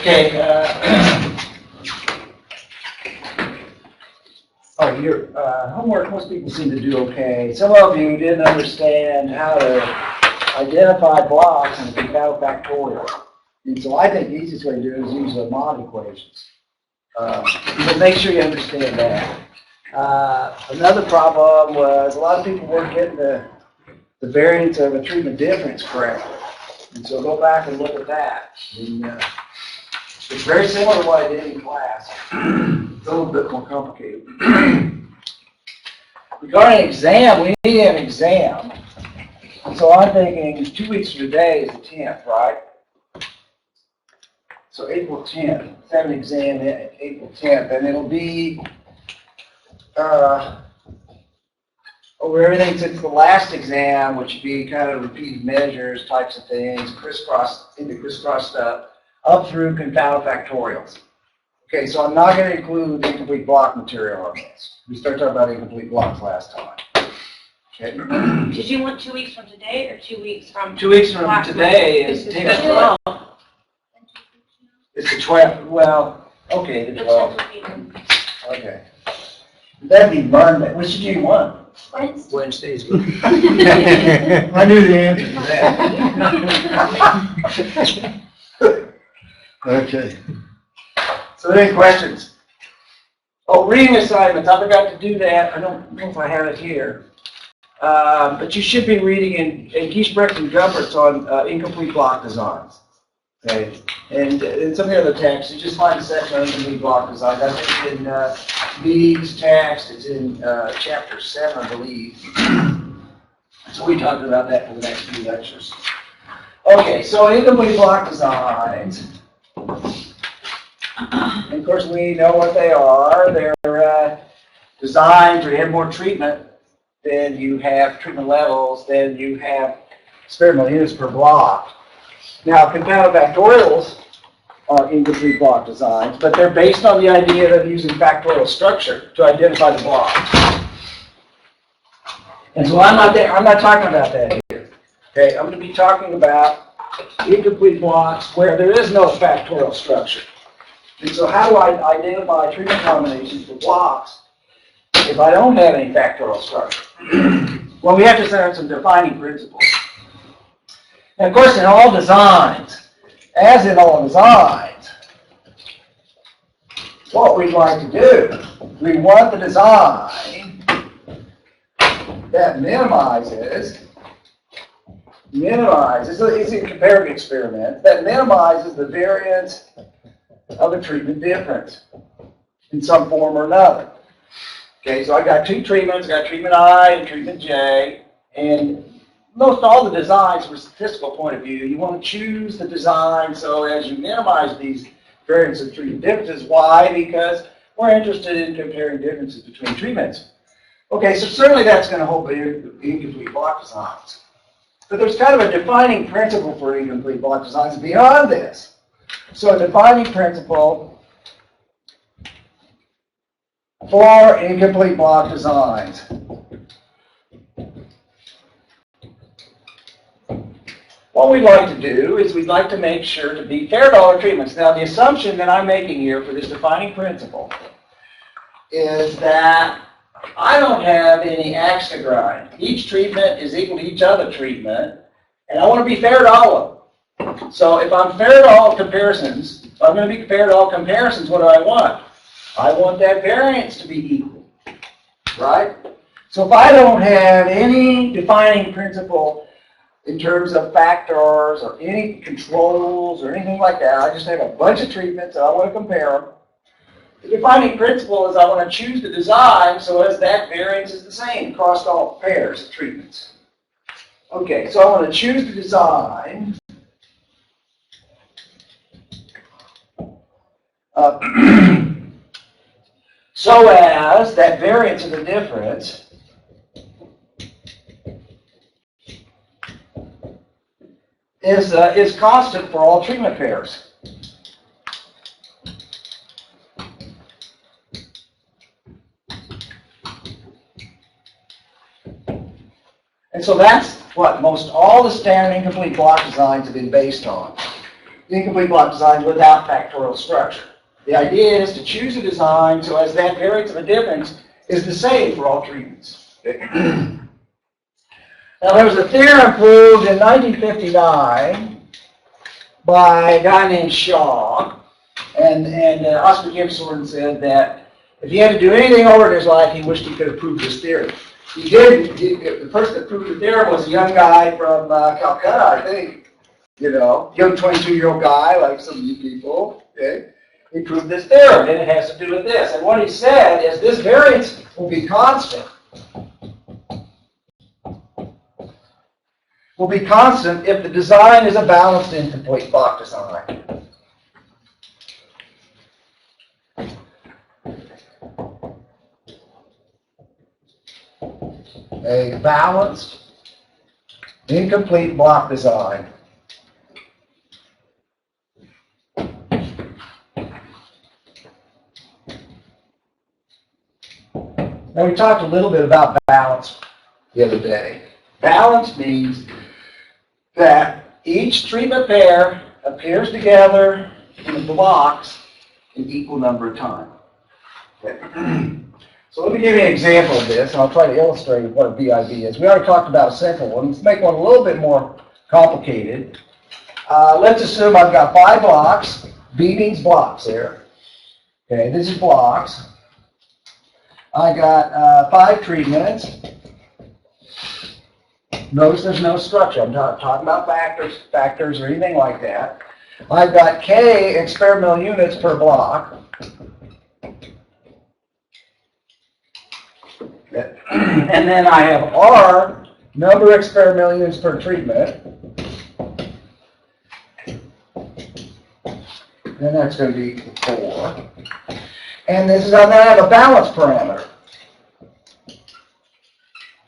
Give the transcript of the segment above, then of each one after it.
Okay. Your homework, most people seem to do okay. Some of you didn't understand how to identify blocks and compile factorial. And so I think the easiest way to do it is use the mod equations. But make sure you understand that. Another problem was a lot of people weren't getting the variance of a treatment difference correctly. And so go back and look at that. And, it's very similar to what I did in class. It's a little bit more complicated. Regarding exam, we need an exam. And so I'm thinking 2 weeks from today is the 10th, right? So April 10th, let's have an exam April 10th, and it'll be over everything since the last exam, which would be kind of repeated measures, types of things, crisscross stuff, up through confounded factorials. Okay, so I'm not going to include incomplete block material on this. We started talking about incomplete blocks last time. Okay. Did you want 2 weeks from today or 2 weeks from? 2 weeks from today is the 10th. It's the 12th. Well, okay, the 12th. Okay. That'd be Monday. Which did you want? Wednesday's good. I knew the answer to that. Okay. So any questions? Oh, reading assignments. I forgot to do that. I don't know if I have it here. But you should be reading in Giesbrecht and Gumpert's on incomplete block designs. Okay. And in some of the other texts, you just find a section on incomplete block designs. I think in B's text, it's in chapter 7, I believe. So we talked about that for the next few lectures. Okay, so incomplete block designs. And of course, we know what they are. They're designs where you have more treatment than you have treatment levels, than you have experimental units per block. Now, confounded factorials are incomplete block designs, but they're based on the idea of using factorial structure to identify the block. And so I'm not talking about that here. Okay, I'm going to be talking about incomplete blocks where there is no factorial structure. And so how do I identify treatment combinations for blocks if I don't have any factorial structure? Well, we have to set up some defining principles. And of course, in all designs, as in all designs, what we'd like to do, we want the design that minimizes, it's a comparative experiment, that minimizes the variance of a treatment difference in some form or another. Okay, so I got two treatments, I got treatment I and treatment J, and most all the designs from a statistical point of view, you want to choose the design so as you minimize these variances of treatment differences. Why? Because we're interested in comparing differences between treatments. Okay, so certainly that's going to hold the incomplete block designs. But there's kind of a defining principle for incomplete block designs beyond this. So a defining principle for incomplete block designs. What we'd like to do is we'd like to make sure to be fair to all our treatments. Now, the assumption that I'm making here for this defining principle is that I don't have any axe to grind. Each treatment is equal to each other treatment, and I want to be fair to all of them. So if I'm fair to all comparisons, if I'm going to be fair to all comparisons, what do I want? I want that variance to be equal, right? So if I don't have any defining principle in terms of factors or any controls or anything like that, I just have a bunch of treatments and I want to compare them. The defining principle is I want to choose the design so as that variance is the same across all pairs of treatments. Okay, so I want to choose the design so as that variance of the difference is constant for all treatment pairs. And so that's what most all the standard incomplete block designs have been based on. incomplete block designs without factorial structure. The idea is to choose a design so as that variance of a difference is the same for all treatments. Now, there was a theorem proved in 1959 by a guy named Shaw, and Oscar Gimsorn said that if he had to do anything over in his life, he wished he could have proved this theorem. He did. The person that proved the theorem was a young guy from Calcutta, I think. You know, young 22-year-old guy, like some of you people. Okay, he proved this theorem, and it has to do with this. And what he said is this variance will be constant. Will be constant if the design is a balanced incomplete block design. A balanced incomplete block design. Now we talked a little bit about balance the other day. Balance means that each treatment pair appears together in the blocks an equal number of times. Okay. So let me give you an example of this, and I'll try to illustrate what a BIB is. We already talked about a simple one. Let's make one a little bit more complicated. Let's assume I've got 5 blocks. B means blocks here. Okay, this is blocks. I got 5 treatments. Notice there's no structure. I'm not talking about factors or anything like that. I've got K experimental units per block. And then I have R number of experimental units per treatment. Then that's going to be equal to 4. And this is, I'm going to have a balance parameter.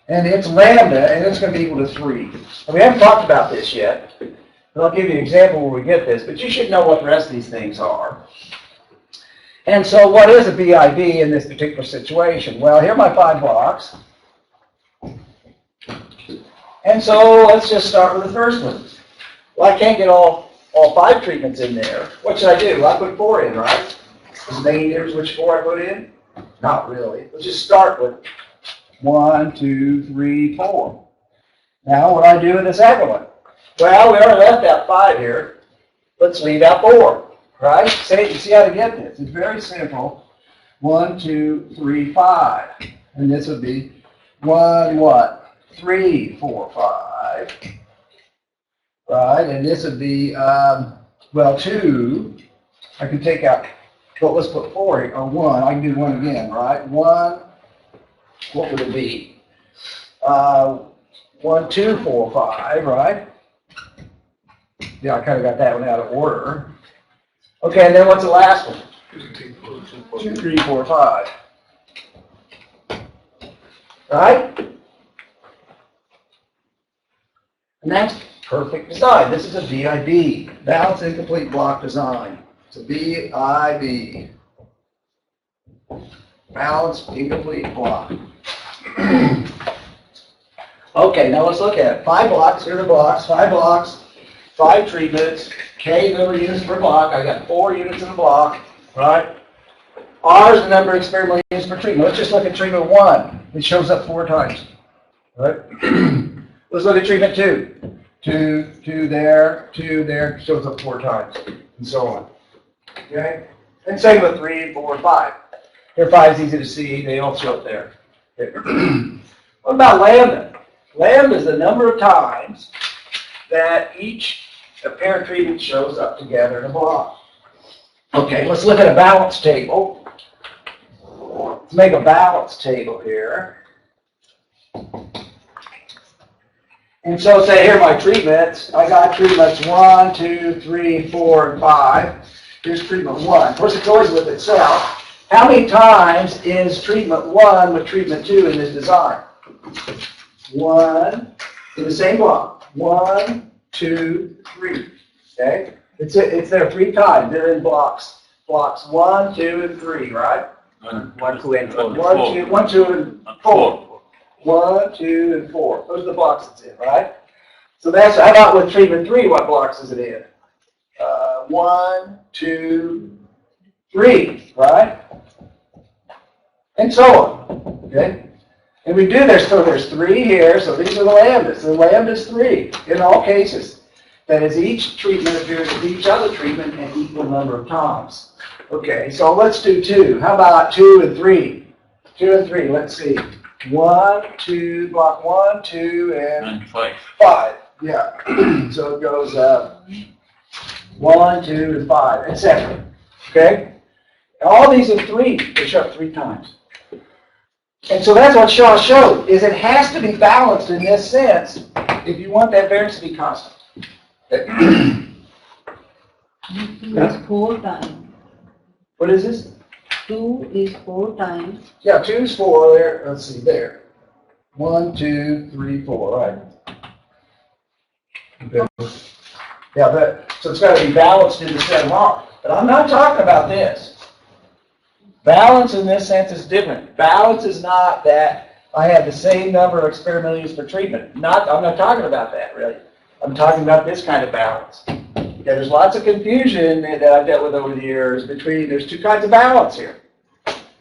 And it's lambda, and it's going to be equal to 3. And we haven't talked about this yet, but I'll give you an example where we get this, but you should know what the rest of these things are. And so what is a BIB in this particular situation? Well, here are my 5 blocks. And so let's just start with the first one. Well, I can't get all 5 treatments in there. What should I do? I put 4 in, right? Does it make any difference which 4 I put in? Not really. Let's just start with 1, 2, 3, 4. Now, what do I do with the second one? Well, we already left out 5 here. Let's leave out 4, right? See how to get this. It's very simple. 1, 2, 3, 5. And this would be 1, what? 3, 4, 5. Right? And this would be, well, 2. I can take out, well, let's put 4 here, or 1. I can do 1 again, right? 1. What would it be? 1, 2, 4, 5, right? Yeah, I kind of got that one out of order. Okay, and then what's the last one? 2, 3, 4, 5. Right? And that's perfect design. This is a BIB, balanced incomplete block design. It's a BIB, balanced incomplete block. Okay, now let's look at it. 5 blocks, here are the blocks, 5 blocks, 5 treatments, K number of units per block. I got 4 units in a block, right? R is the number of experimental units per treatment. Let's just look at treatment 1. It shows up 4 times, right? Let's look at treatment 2. 2 there, 2 there, shows up 4 times, and so on. Okay? And same with 3, 4, 5. Here 5 is easy to see, they all show up there. What about lambda? Lambda is the number of times that each apparent treatment shows up together in a block. Okay, let's look at a balance table. Let's make a balance table here. And so say here are my treatments. I got treatments 1, 2, 3, 4, and 5. Here's treatment 1. Of course, it goes with itself. How many times is treatment 1 with treatment 2 in this design? 1 in the same block. 1, 2, 3. Okay? It's there 3 times. They're in blocks. Blocks 1, 2, and 3, right? 1, 2, and 4. 1, 2, and 4. 1, 2, and 4. Those are the blocks it's in, right? So that's, how about with treatment 3, what blocks is it in? 1, 2, 3, right? And so on, okay? And we do this, so there's 3 here, so these are the lambdas. The lambda's 3 in all cases. That is, each treatment appears with each other treatment an equal number of times. Okay, so let's do 2. How about 2 and 3? 2 and 3, let's see. 1, 2, block 1, 2, and 5. Yeah, so it goes 1, 2, and 5, etc. Okay? And all these are 3. They show up 3 times. And so that's what Shaw showed, is it has to be balanced in this sense if you want that variance to be constant. It's 4 times. What is this? 2 is 4 times. Yeah, 2 is 4 there. Let's see, there. 1, 2, 3, 4, right. Okay. Yeah, so it's got to be balanced in the same law. But I'm not talking about this. Balance in this sense is different. Balance is not that I have the same number of experimental units per treatment. I'm not talking about that, really. I'm talking about this kind of balance. Yeah, there's lots of confusion that I've dealt with over the years between, there's 2 kinds of balance here.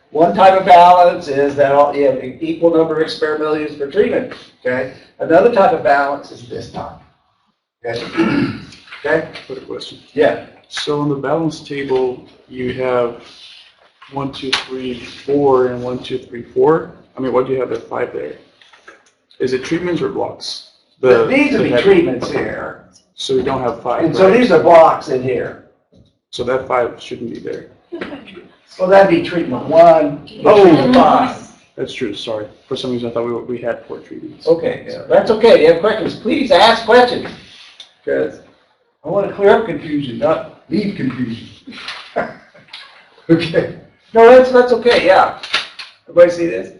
One type of balance is that you have an equal number of experimental units per treatment, okay? Another type of balance is this type, okay? Okay? Got a question. Yeah. So on the balance table, you have 1, 2, 3, 4, and 1, 2, 3, 4. I mean, what do you have at 5 there? Is it treatments or blocks? These would be treatments here. So you don't have 5, And so right? these are blocks in here. So that 5 shouldn't be there. Well, that'd be treatment 1, treatment 5. That's true, sorry. For some reason, I thought we had 4 treatments. Okay, so that's okay. You have questions, please ask questions. Because I want to clear up confusion, not leave confusion. Okay. No, that's okay, yeah. Everybody see this?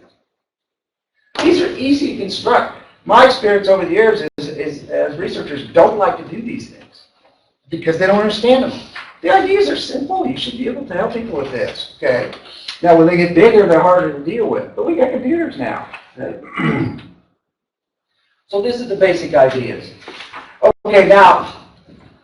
These are easy to construct. My experience over the years is as researchers don't like to do these things because they don't understand them. The ideas are simple. You should be able to help people with this, okay? Now, when they get bigger, they're harder to deal with. But we got computers now. Okay? So this is the basic ideas. Okay, now,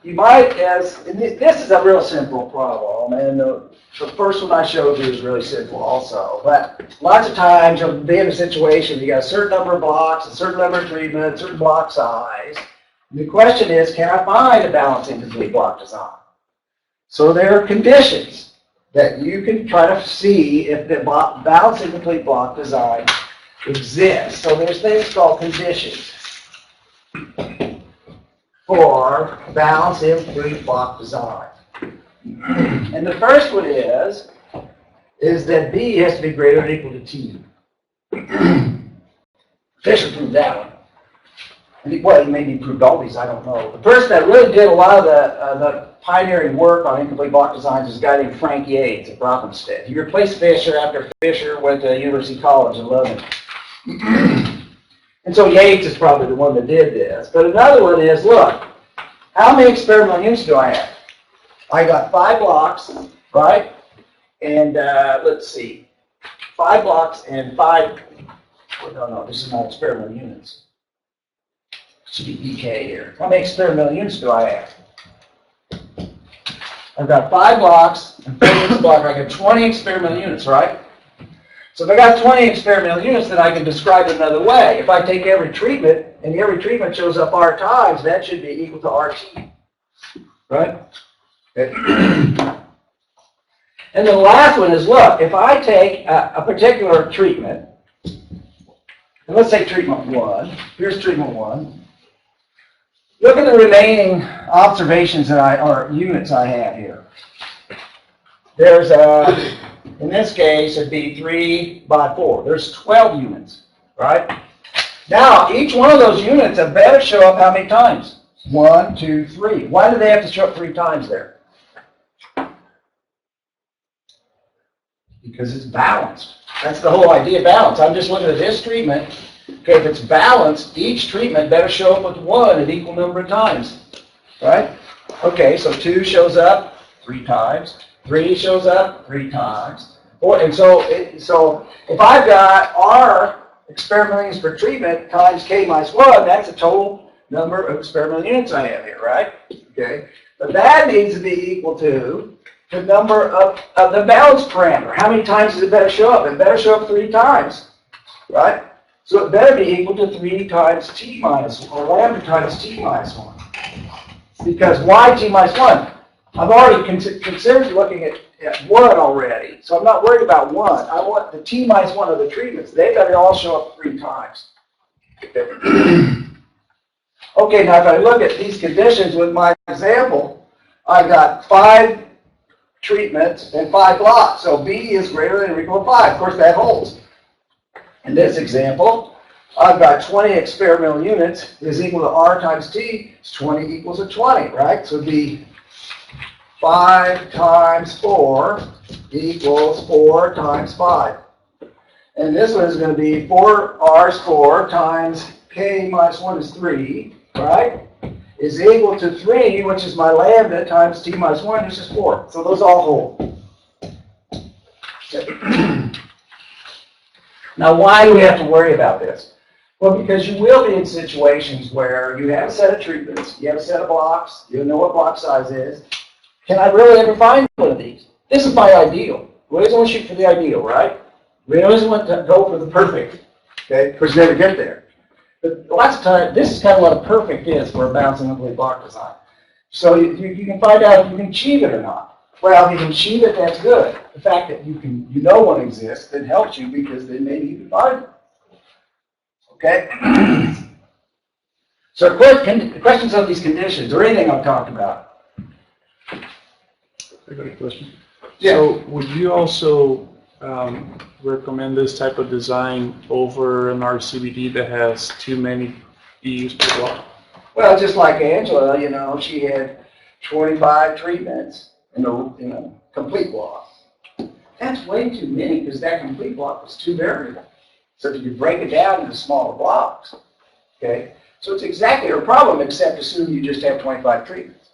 you might, and this is a real simple problem, and the first one I showed you is really simple also, but lots of times you'll be in a situation, you got a certain number of blocks, a certain number of treatments, a certain block size. And the question is, can I find a balancing complete block design? So there are conditions that you can try to see if the balancing complete block design exists. So there's things called conditions for balancing complete block design. And the first one is that B has to be greater than or equal to T. Fisher proved that one. Well, he maybe proved all these, I don't know. The person that really did a lot of the pioneering work on incomplete block designs is a guy named Frank Yates at Brockenstead. He replaced Fisher after Fisher went to University College in London. And so Yates is probably the one that did this. But another one is, look, how many experimental units do I have? I got 5 blocks, right? And let's see, 5 blocks and 5, no, this is not experimental units. It should be EK here. How many experimental units do I have? I've got 5 blocks and 4 units a block. I got 20 experimental units, right? So if I got 20 experimental units, then I can describe it another way. If I take every treatment, and every treatment shows up R times, that should be equal to RT, right? Okay. And then the last one is, look, if I take a particular treatment, and let's say treatment 1, here's treatment 1. Look at the remaining observations or units I have here. There's in this case, it'd be 3 by 4. There's 12 units, right? Now, each one of those units have better show up how many times? 1, 2, 3. Why do they have to show up 3 times there? Because it's balanced. That's the whole idea of balance. I'm just looking at this treatment. Okay, if it's balanced, each treatment better show up with 1 an equal number of times, right? Okay, so 2 shows up 3 times. 3 shows up 3 times. And so if I've got R experimental units per treatment times K minus 1, that's a total number of experimental units I have here, right? Okay, but that needs to be equal to the number of the balance parameter. How many times does it better show up? It better show up 3 times, right? So it better be equal to 3 times t minus, or lambda times t minus 1. Because why t minus 1? I've already considered looking at 1 already, so I'm not worried about 1. I want the t minus 1 of the treatments. They better all show up 3 times. Okay, now if I look at these conditions with my example, I got 5 treatments and 5 blocks. So B is greater than or equal to 5. Of course, that holds. In this example, I've got 20 experimental units is equal to R times T. It's 20 equals to 20, right? So it'd be 5 times 4 equals 4 times 5. And this one is going to be 4R is 4 times K minus 1 is 3, right? Is equal to 3, which is my lambda, times T minus 1, which is 4. So those all hold. Now, why do we have to worry about this? Well, because you will be in situations where you have a set of treatments, you have a set of blocks, you know what block size is. Can I really ever find one of these? This is my ideal. We always want to shoot for the ideal, right? We always want to go for the perfect, okay? Because you never get there. But lots of times, this is kind of what a perfect is for a balancing complete block design. So you can find out if you can achieve it or not. Well, if you can achieve it, that's good. The fact that you know one exists, then helps you because then maybe you can find it. Okay? So questions of these conditions or anything I've talked about? I got a question. Yeah. So would you also recommend this type of design over an RCBD that has too many EUs per block? Well, just like Angela, you know, she had 25 treatments in a complete block. That's way too many because that complete block was too variable. So if you break it down into smaller blocks, okay? So it's exactly her problem, except assume you just have 25 treatments.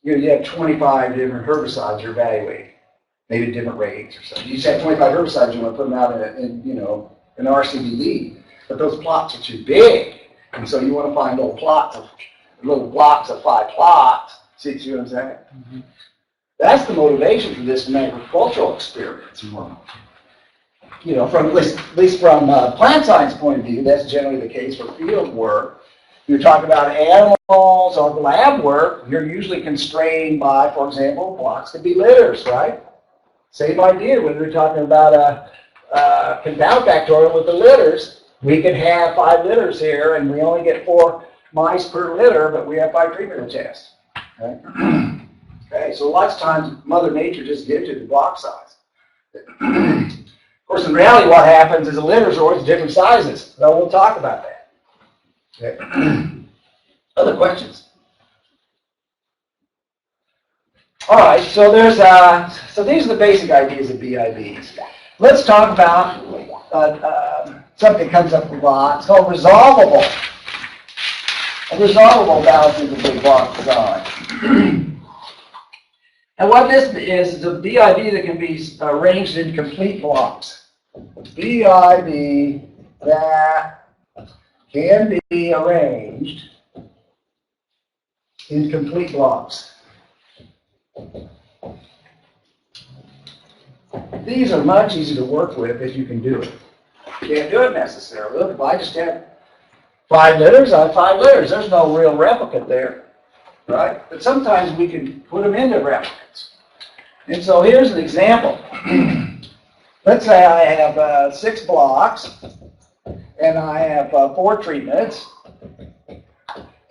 You have 25 different herbicides you're evaluating, maybe different rates or something. You just have 25 herbicides, you want to put them out in an RCBD, but those plots are too big, and so you want to find little blocks of 5 plots. See what I'm saying? Mm-hmm. That's the motivation for this agricultural experiments. You know, from at least from plant science point of view, that's generally the case for field work. You're talking about animals or lab work, you're usually constrained by, for example, blocks could be litters, right? Same idea when we're talking about a compound factorial with the litters. We could have 5 litters here, and we only get 4 mice per litter, but we have 5 treatment to test. Okay? Okay, so lots of times Mother Nature just gives you the block size. Of course, in reality, what happens is the litters are always different sizes. So we'll talk about that. Okay. Other questions? All right, so so these are the basic ideas of BIBs. Let's talk about something that comes up a lot. It's called resolvable. A resolvable balancing complete block design. And what this is a BIB that can be arranged in complete blocks. BIB that can be arranged in complete blocks. These are much easier to work with if you can do it. You can't do it necessarily. Look, if I just have 5 litters, I have 5 litters. There's no real replicate there, right? But sometimes we can put them into replicates. And so here's an example. Let's say I have 6 blocks, and I have 4 treatments,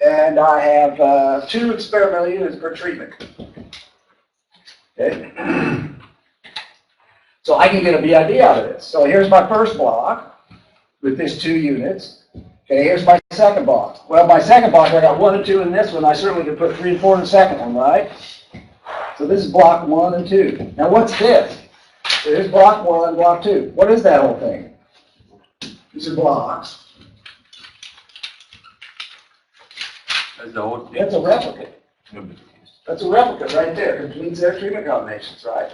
and I have 2 experimental units per treatment. Okay? So I can get a BID out of this. So here's my first block with these 2 units. Okay, here's my second block. Well, my second block, I got 1 and 2 in this one. I certainly could put 3 and 4 in the second one, right? So this is block 1 and 2. Now what's this? So here's block 1 and block 2. What is that whole thing? These are blocks. That's a replicate. That's a replicate right there. Completes their treatment combinations, right?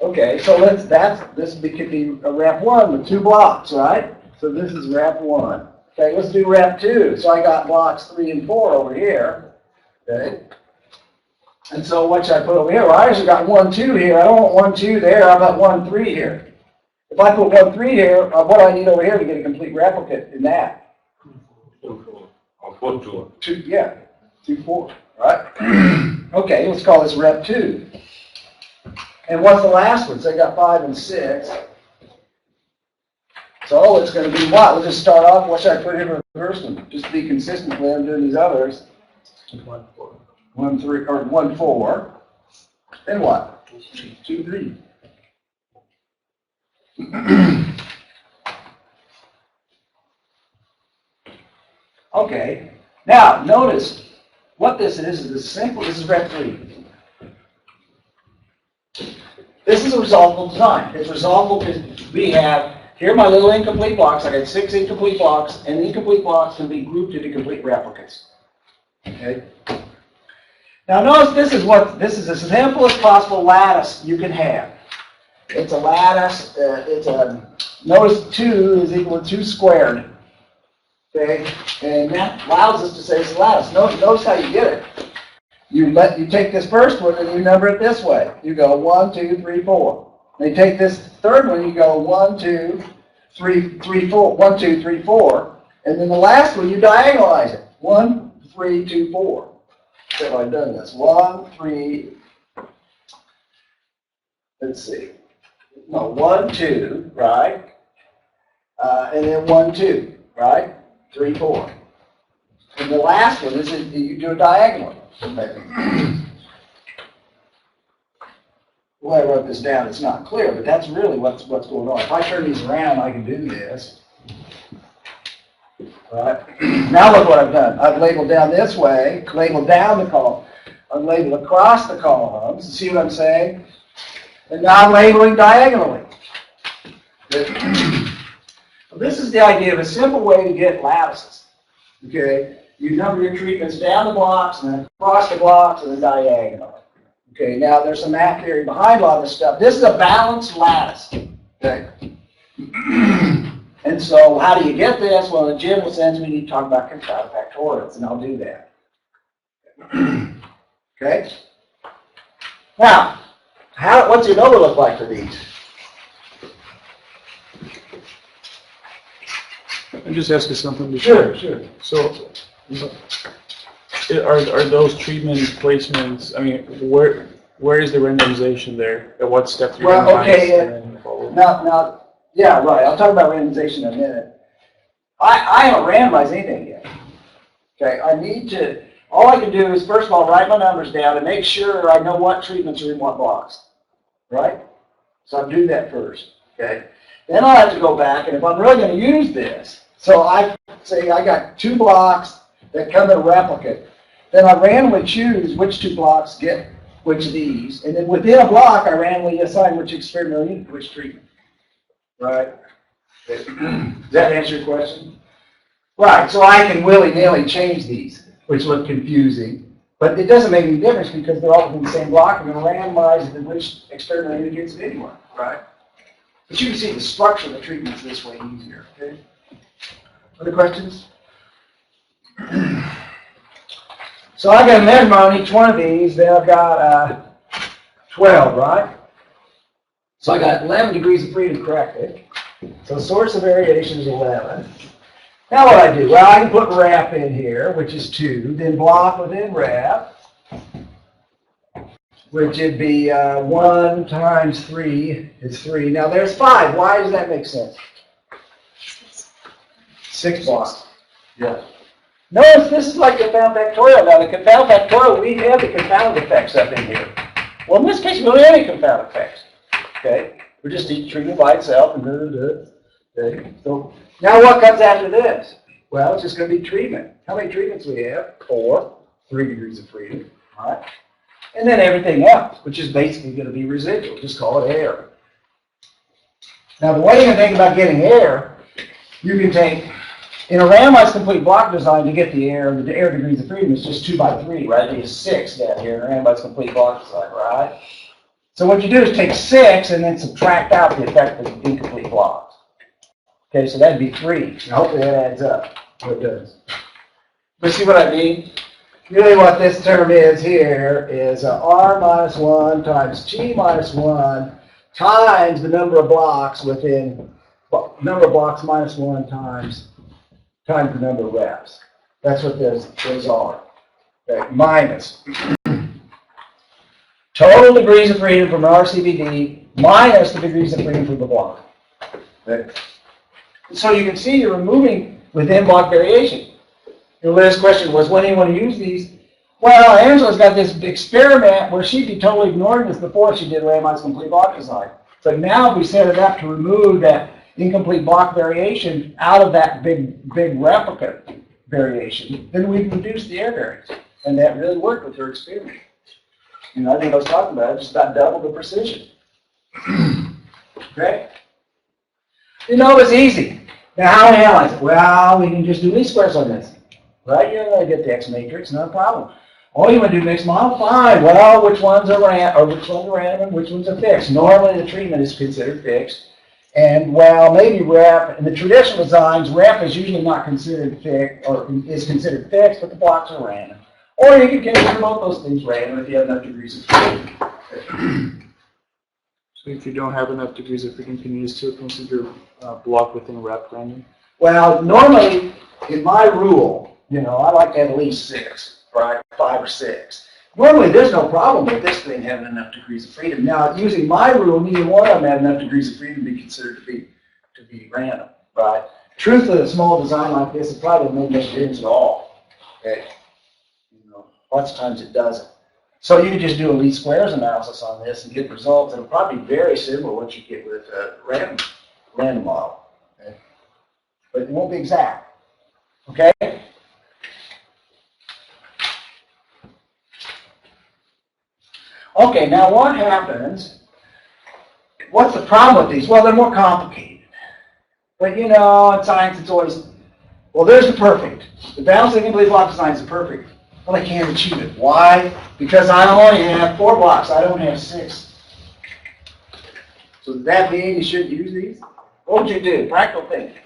Okay, so this could be a rep 1 with 2 blocks, right? So this is rep 1. Okay, let's do rep 2. So I got blocks 3 and 4 over here. Okay. And so what should I put over here? Well, I actually got 1, 2 here. I don't want 1, 2 there. I've got 1, 3 here. If I put 1, 3 here, what do I need over here to get a complete replicate in that? 2, yeah, 2, 4, right? Okay, let's call this rep 2. And what's the last one? So I got 5 and 6. So it's going to be what? We'll just start off. What should I put in for the first one? Just to be consistent with what I'm doing these others. 1, 3, or 1, 4. Then what? 2, 3. Okay. Now notice what this is simple. This is rep 3. This is a resolvable design. It's resolvable because we have here are my little incomplete blocks. I got 6 incomplete blocks, and the incomplete blocks can be grouped into complete replicas. Okay. Now notice this is as simple as possible lattice you can have. It's a lattice. Notice 2 is equal to 2 squared. Okay, and that allows us to say it's a lattice. Notice how you get it. You take this first one and you number it this way. You go 1, 2, 3, 4. They take this third one, you go 1, 2, 3, 4, 1, 2, 3, 4, and then the last one you diagonalize it. 1, 3, 2, 4. So I've done this. 1, 3. Let's see. No, 1, 2, right? And then 1, 2, right? 3, 4. And the last one is you do a diagonal. Well, I wrote this down. It's not clear, but that's really what's going on. If I turn these around, I can do this. Right. Now look what I've done. I've labeled down this way, labeled down the column. I've labeled across the columns. See what I'm saying? And now I'm labeling diagonally. This is the idea of a simple way to get lattices. Okay? You number your treatments down the blocks, and then across the blocks, and then diagonally. Okay, now there's some math theory behind a lot of this stuff. This is a balanced lattice. Okay. And so how do you get this? Well, in a general sense, we need to talk about confounded factorials, and I'll do that. Okay? Now, what's your number look like for these? I'm just asking something. Sure. So, are those treatment placements? I mean, where is the randomization there? At what step? Well, okay. Now, yeah, right. I'll talk about randomization in a minute. I haven't randomized anything yet. Okay, all I can do is, first of all, write my numbers down and make sure I know what treatments are in what blocks. Right? So I'll do that first. Okay? Then I'll have to go back, and if I'm really going to use this, so I say I got 2 blocks that come in a replicate, then I randomly choose which 2 blocks get which of these, and then within a block, I randomly assign which experimental unit, which treatment. Right? Does that answer your question? Right, so I can willy-nilly change these, which look confusing, but it doesn't make any difference because they're all in the same block. I'm going to randomize which experimental unit gets it anyway. Right? But you can see the structure of the treatment is this way easier. Okay? Other questions? So I got a measurement on each one of these. Then I've got 12, right? So I got 11 degrees of freedom corrected. So the source of variation is 11. Now what I do? Well, I can put rep in here, which is 2. Then block within rep, which would be 1 times 3 is 3. Now there's 5. Why does that make sense? 6 blocks. Yeah. Notice this is like confound factorial. Now the confound factorial, we have the confound effects up in here. Well, in this case, we don't have any confound effects. Okay? We're just treating it by itself. And okay. So now what comes after this? Well, it's just going to be treatment. How many treatments we have? 4. 3 degrees of freedom. All right? And then everything else, which is basically going to be residual. Just call it air. Now, the way you can think about getting air, you can take, in a randomized complete block design, to get the air degrees of freedom is just 2 by 3, right? There's 6 down here in a randomized complete block design, right? So what you do is take 6 and then subtract out the effect of the incomplete blocks. Okay, so that'd be 3. Now hopefully that adds up. It does. But see what I mean? Really what this term is here is R minus 1 times G minus 1 times the number of blocks within, number of blocks minus 1 times the number of reps. That's what those are. Okay, minus total degrees of freedom from RCVD minus the degrees of freedom from the block. Okay. So you can see you're removing within block variation. Your last question was, when do you want to use these? Well, Angela's got this experiment where she'd be totally ignoring this before she did randomized complete block design. But now we set it up to remove that incomplete block variation out of that big replica variation. Then we can reduce the error variance. And that really worked with her experiment. You know, I think I was talking about it, just about double the precision. Okay? You know, it's easy. Now, how do we analyze it? Well, we can just do least squares on this. Right? You're going to get the X matrix, no problem. Oh, you want to do mixed model? Fine. Well, which ones are random and which ones are fixed? Normally, the treatment is considered fixed. And, well, maybe rep. In the traditional designs, rep is usually not considered fixed, or is considered fixed, but the blocks are random. Or you can consider both those things random if you have enough degrees of freedom. So if you don't have enough degrees of freedom, can you still consider block within rep random? Well, normally, in my rule, you know, I like to have at least 6, right? 5 or 6. Normally, there's no problem with this thing having enough degrees of freedom. Now, using my rule, neither one of them have enough degrees of freedom to be considered to be random, right? Truthfully, a small design like this, it probably doesn't make much difference at all. Okay, you know, lots of times it doesn't. So you can just do a least squares analysis on this and get results. It'll probably be very similar to what you get with a random model, okay? But it won't be exact. Okay. Okay, now what happens, what's the problem with these? Well, they're more complicated. But you know, in science it's always, well, there's the perfect. The balanced incomplete block design is the perfect. Well, I can't achieve it. Why? Because I only have 4 blocks. I don't have 6. So does that mean you should use these? What would you do? Practical thinking.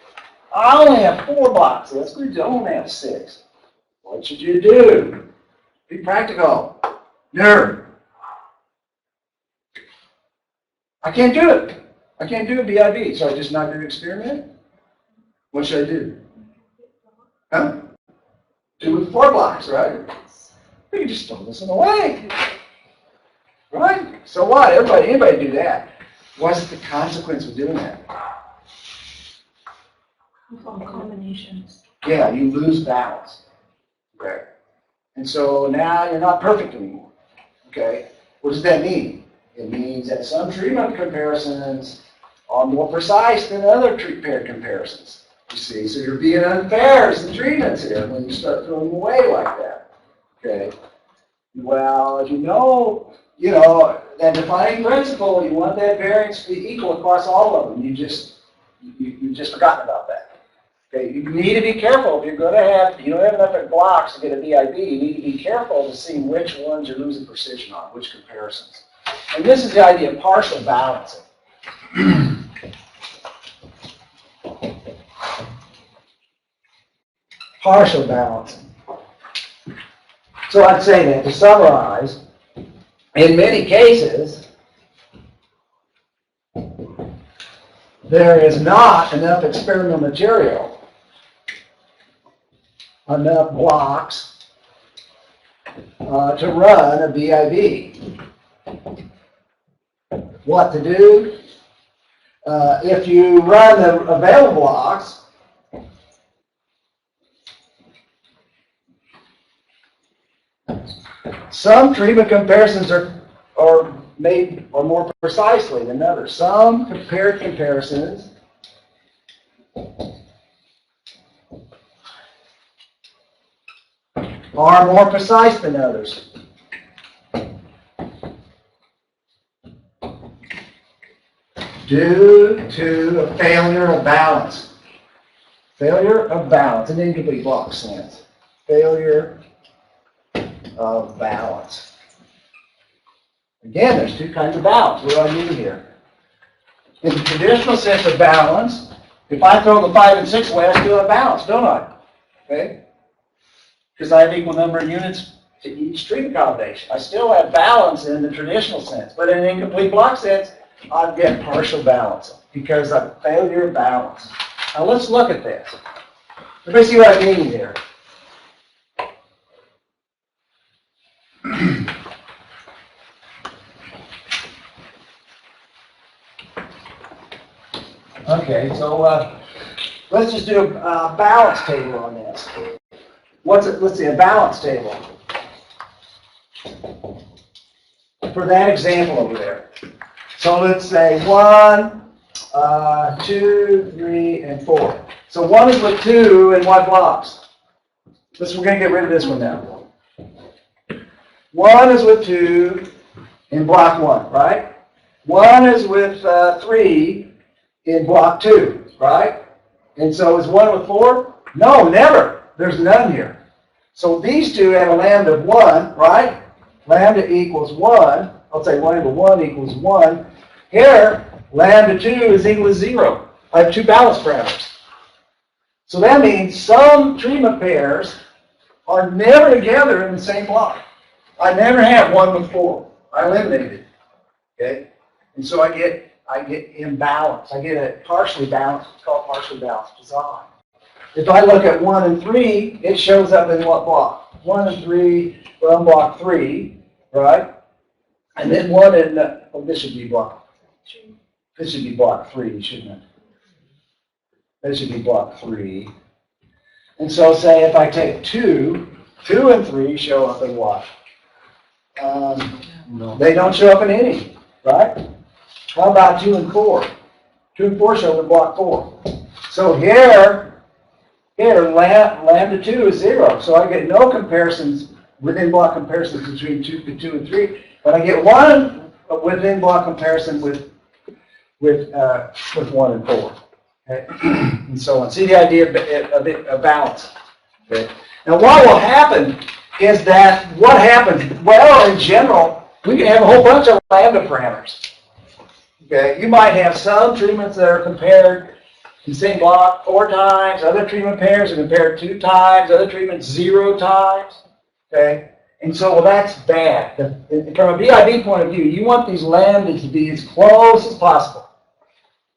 I only have 4 blocks. That's good. I only have 6. What should you do? Be practical. Nerd. I can't do it. I can't do a BIB, so I just not do an experiment? What should I do? Huh? Do with 4 blocks, right? You can just throw this away. Right? So what? Anybody do that. What's the consequence of doing that? Combinations. Yeah, you lose balance. Okay. And so now you're not perfect anymore. Okay. What does that mean? It means that some treatment comparisons are more precise than other paired comparisons. You see, so you're being unfair to the treatments here when you start throwing them away like that. Okay. Well, as you know, that defining principle, you want that variance to be equal across all of them. You've just forgotten about that. Okay, you need to be careful if you're going to have, you don't have enough blocks to get a BIB, you need to be careful to see which ones you're losing precision on, which comparisons. And this is the idea of partial balancing. Partial balancing. So I'd say that to summarize, in many cases, there is not enough experimental material, enough blocks to run a BIB. What to do? If you run the available blocks, some treatment comparisons are made more precisely than others. Some compared comparisons are more precise than others. Due to a failure of balance. Failure of balance, an incomplete block sense. Failure of balance. Again, there's 2 kinds of balance. What do I mean here? In the traditional sense of balance, if I throw the 5 and 6 away, I still have balance, don't I? okay? Because I have equal number of units to each treatment combination. I still have balance in the traditional sense, but in an incomplete block sense, I'd get partial balance because of failure of balance. Now let's look at this. Let me see what I mean here. Okay, so let's just do a balance table on this. What's it? Let's see, a balance table for that example over there. So let's say 1, 2, 3, and 4. So 1 is with 2 in what blocks? We're going to get rid of this one now. 1 is with 2 in block 1, right? 1 is with 3 in block 2, right? And so is 1 with 4? No, never. There's none here. So these two have a lambda of 1, right? Lambda equals 1. I'll say 1 over 1 equals 1. Here, lambda 2 is equal to 0. I have two balance parameters. So that means some treatment pairs are never together in the same block. I never have 1 with 4. I eliminated it. Okay? And so I get imbalance. I get a partially balanced, it's called partially balanced design. If I look at 1 and 3, it shows up in what block? 1 and 3, well, in block 3, right? And then 1 in, oh, this should be block. This should be block 3, shouldn't it? This should be block 3. And so say if I take 2, 2 and 3 show up in what? No. They don't show up in any, right? How about 2 and 4? 2 and 4 show up in block 4. So here lambda 2 is 0. So I get no comparisons within block comparisons between 2 and 3, but I get one within block comparison with 1 and 4. Okay? And so on. See the idea of balance. Okay? Now what will happen is that what happens, well, in general, we can have a whole bunch of lambda parameters. Okay? You might have some treatments that are compared in the same block 4 times, other treatment pairs are compared 2 times, other treatments 0 times. Okay? And so, well, that's bad. From a BIB point of view, you want these lambdas to be as close as possible.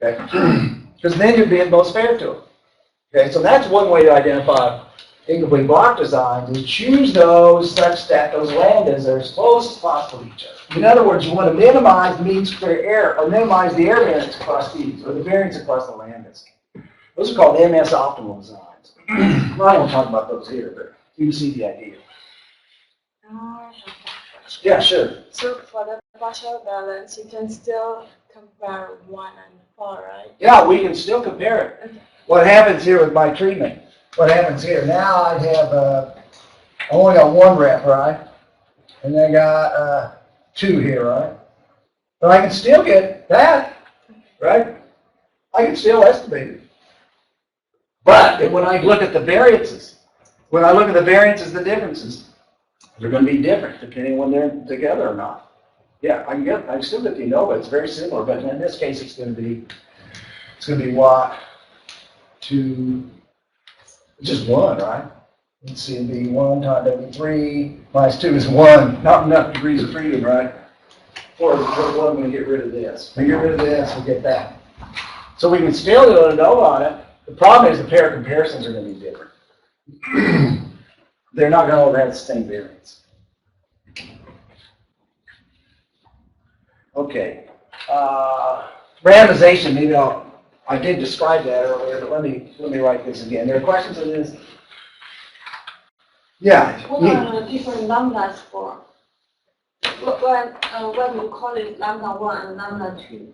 Okay? Because then you're being most fair to them. Okay? So that's one way to identify incomplete block designs, is choose those such that those lambdas are as close as possible to each other. In other words, you want to minimize mean square error, or minimize the error variance across these, or the variance across the lambdas. Those are called MS optimal designs. I won't talk about those here, but you can see the idea. Yeah, sure. So for the partial balance, you can still compare 1 and 4, right? Yeah, we can still compare it. Okay. What happens here with my treatment? What happens here? Now I have I only got 1 rep, right? And I got 2 here, right? But I can still get that, right? I can still estimate it. But when I look at the variances, the differences, they're going to be different depending when they're together or not. Yeah, I can still get the ANOVA. It's very similar, but in this case, it's going to be what? 2, just 1, right? Let's see, it'd be 1 times W3 minus 2 is 1. Not enough degrees of freedom, right? Or I'm going to get rid of this. We get rid of this, we'll get that. So we can still do an ANOVA on it. The problem is the pair comparisons are going to be different. They're not going to have the same variance. Okay. Randomization, maybe I did describe that earlier, but let me write this again. There are questions on this? Yeah. What are the different lambdas for? When you call it lambda 1 and lambda 2?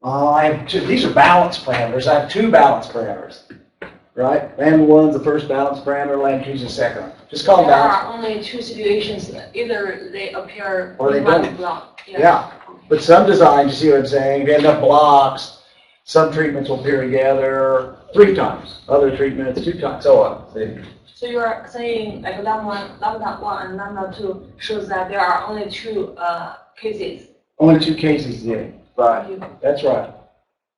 I have 2. These are balance parameters. I have 2 balance parameters. Right? Lambda 1 is the first balance parameter, lambda 2 is the second. Just call them There balance. are only 2 situations. Either they appear Or they in one don't. block. Yeah. But some designs, you see what I'm saying, if you have enough blocks, some treatments will appear together 3 times, other treatments 2 times, so on. See? So you are saying like lambda 1 and lambda 2 shows that there are only 2 cases. Only 2 cases, yeah. Right. That's right.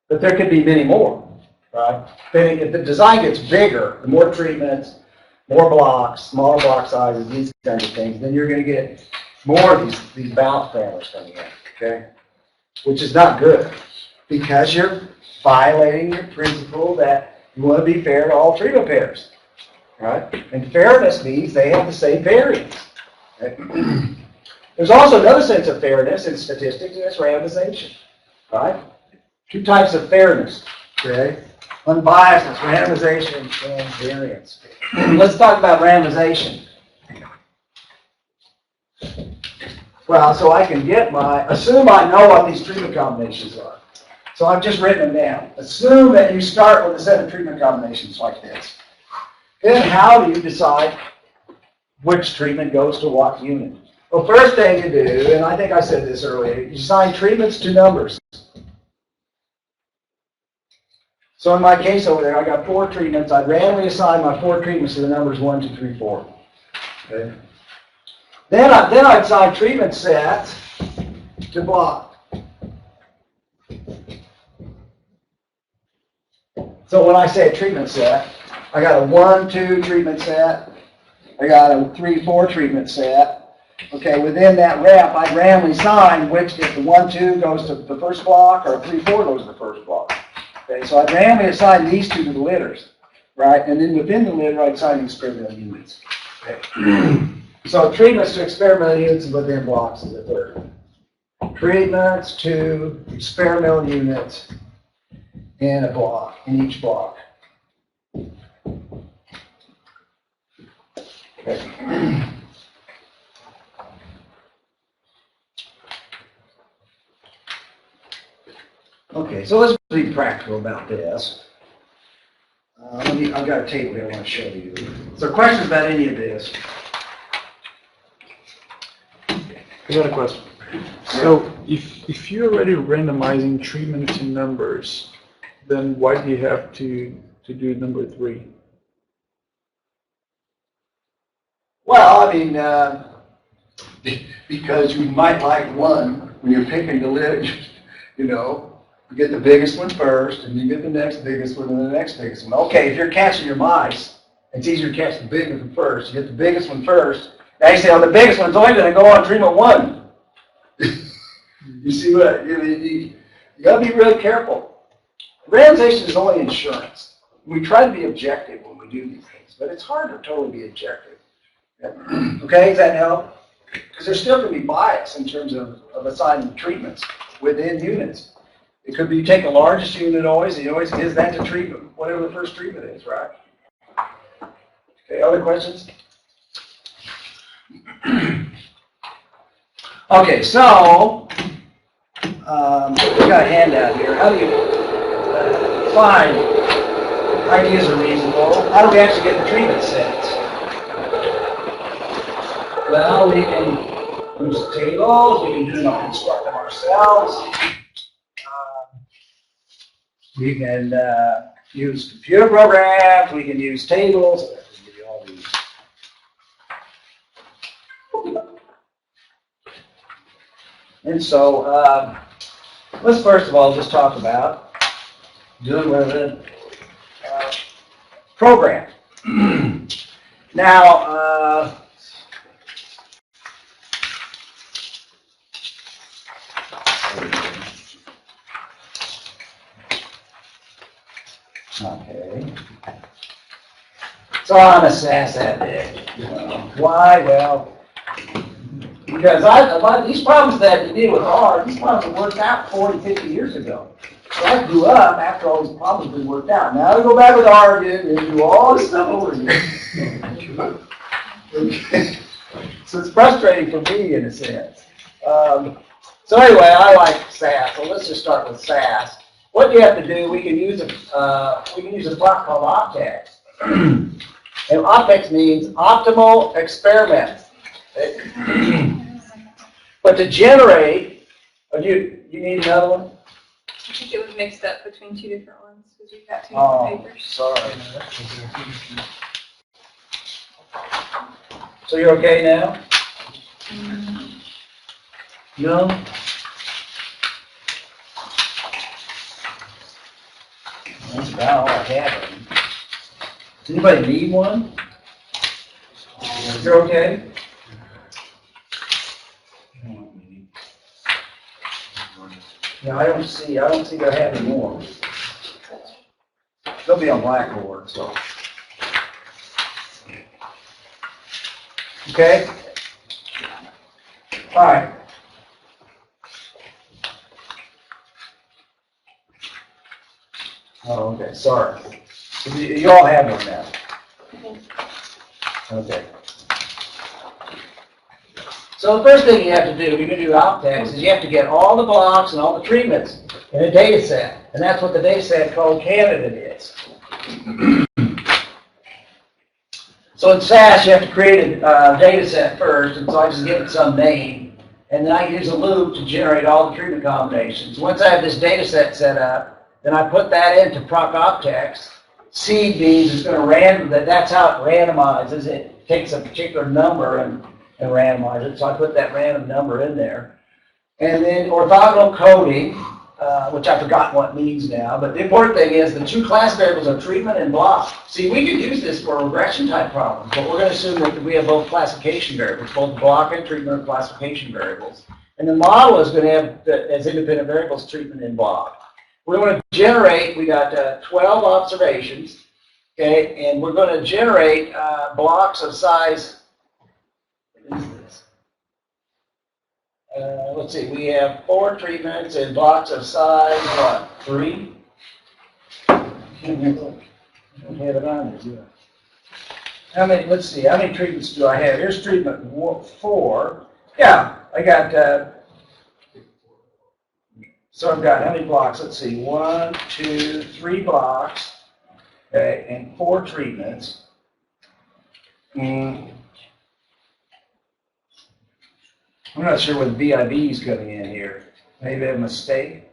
But there could be many more, right? Then if the design gets bigger, the more treatments, more blocks, smaller block sizes, these kinds of things, then you're gonna get more of these bounce families coming in, okay? Which is not good, because you're violating your principle that you want to be fair to all treatment pairs, right? And fairness means they have the same variance. Okay? There's also another sense of fairness in statistics, and it's randomization, right? Two types of fairness, okay? Unbiasedness, randomization, and variance. Let's talk about randomization. Well, so I can get assume I know what these treatment combinations are. So I've just written them down. Assume that you start with a set of treatment combinations like this. Then how do you decide which treatment goes to what unit? Well, first thing you do, and I think I said this earlier, you assign treatments to numbers. So in my case over there, I got 4 treatments. I randomly assign my 4 treatments to the numbers 1, 2, 3, 4. Okay. Then I assign treatment sets to block. So when I say a treatment set, I got a 1, 2 treatment set. I got a 3, 4 treatment set. Okay, within that ramp, I randomly assign which, if the 1, 2 goes to the first block, or 3, 4 goes to the first block. Okay, so I randomly assign these 2 to the litters, right? And then within the litter, I assign the experimental units. Okay. So treatments to experimental units within blocks is the third. Treatments to experimental units in a block, in each block. Okay. Okay, so let's be practical about this. I've got a table here I want to show you. Is there questions about any of this? I got a question. So if you're already randomizing treatment to numbers, then why do you have to do number 3? Well, I mean, because you might like one when you're picking the lid, you know, you get the biggest one first, and you get the next biggest one, and the next biggest one. Okay, if you're catching your mice, it's easier to catch the big one first. You get the biggest one first. Now you say, oh, the biggest one's only going to go on treatment 1. You see what, you got to be really careful. Randomization is only insurance. We try to be objective when we do these things, but it's hard to totally be objective. Okay, does that help? Because there's still going to be bias in terms of assigning treatments within units. It could be you take the largest unit always, and you always gives that to treatment, whatever the first treatment is, right? Okay, other questions? Okay, so we got a handout here. How do you find ideas are reasonable? How do we actually get the treatment sets? Well, we can use tables. We can construct them ourselves. We can use computer programs. We can use tables. I can give you all these. And so let's first of all just talk about doing with a program. Now, okay. So I'm a SAS addict. Why? Well, because these problems that you deal with these problems were worked out 40, 50 years ago. So I grew up after all these problems have been worked out. Now I go back with R again and do all this stuff over again. Okay. So it's frustrating for me in a sense. So anyway, I like SAS. So let's just start with SAS. What you have to do, we can use a plot called OPTEX. And OPTEX means optimal experiment. But to generate, you need another one? I think it was mixed up between 2 different ones because we've got 2 different papers. Sorry. So you're okay now? No? That's about all I have. Does anybody need one? Is there okay? No, I don't see there having more. They'll be on Blackboard, so. Okay? All right. Oh, okay, sorry. You all have one now. Okay. So the first thing you have to do, if you're going to do OpTex, is you have to get all the blocks and all the treatments in a data set. And that's what the data set called candidate is. So in SAS, you have to create a data set first, and so I just give it some name. And then I use a loop to generate all the treatment combinations. Once I have this data set up, then I put that into proc OpTex. Seed means it's going to that's how it randomizes. It takes a particular number and randomizes it. So I put that random number in there. And then orthogonal coding, which I've forgotten what it means now, but the important thing is the two class variables are treatment and block. See, we could use this for regression type problems, but we're going to assume that we have both classification variables, both block and treatment are classification variables. And the model is going to have as independent variables treatment and block. We're going to generate, we got 12 observations, okay, and we're going to generate blocks of size, what is this? Let's see, we have 4 treatments and blocks of size, what, 3? I don't have it on there, do I? How many, let's see, how many treatments do I have? Here's treatment 4. Yeah, I got, so I've got how many blocks? Let's see, 1, 2, 3 blocks, okay, and 4 treatments. I'm not sure where the BIB is coming in here. Maybe a mistake.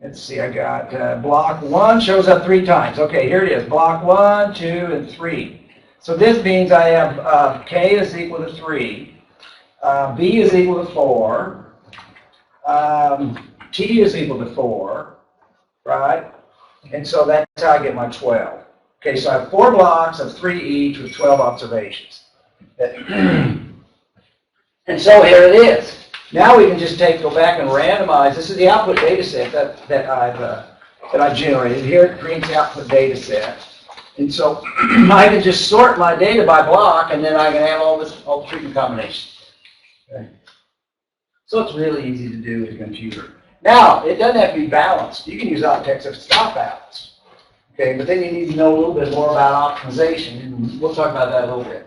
Let's see, I got block 1 shows up 3 times. Okay, here it is, block 1, 2, and 3. So this means I have K is equal to 3. B is equal to 4, T is equal to 4, right? And so that's how I get my 12. Okay, so I have 4 blocks of 3 each with 12 observations. And so here it is. Now we can just go back and randomize. This is the output data set that I've generated. Here it creates the output data set. And so I can just sort my data by block, and then I can have all the treatment combinations. Okay. So it's really easy to do with a computer. Now, it doesn't have to be balanced. You can use OpTex if it's not balanced. Okay, but then you need to know a little bit more about optimization, and we'll talk about that a little bit.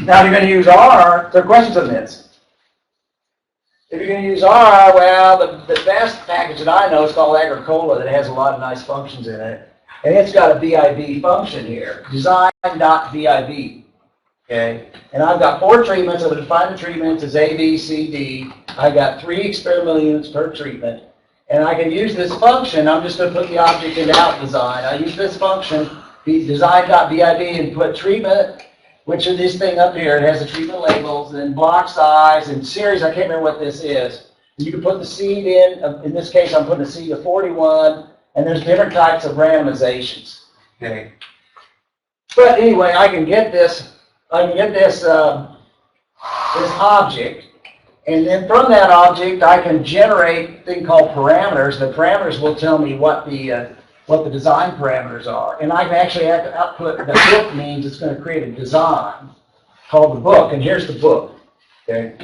Now, if you're going to use R, there are questions on this. If you're going to use R, well, the best package that I know is called Agricola that has a lot of nice functions in it. And it's got a BIB function here, design.bib. Okay, and I've got 4 treatments. I'm going to define the treatments as A, B, C, D. I've got 3 experimental units per treatment. And I can use this function. I'm just going to put the object into out design. I use this function, design.bib, and put treatment, which is this thing up here. It has the treatment labels, and then block size, and series. I can't remember what this is. You can put the seed in. In this case, I'm putting a seed of 41, and there's different types of randomizations. Okay. But anyway, I can get this. This object, and then from that object, I can generate a thing called parameters. The parameters will tell me what the design parameters are, and I can actually have to output. The book means it's going to create a design called the book, and here's the book. Okay,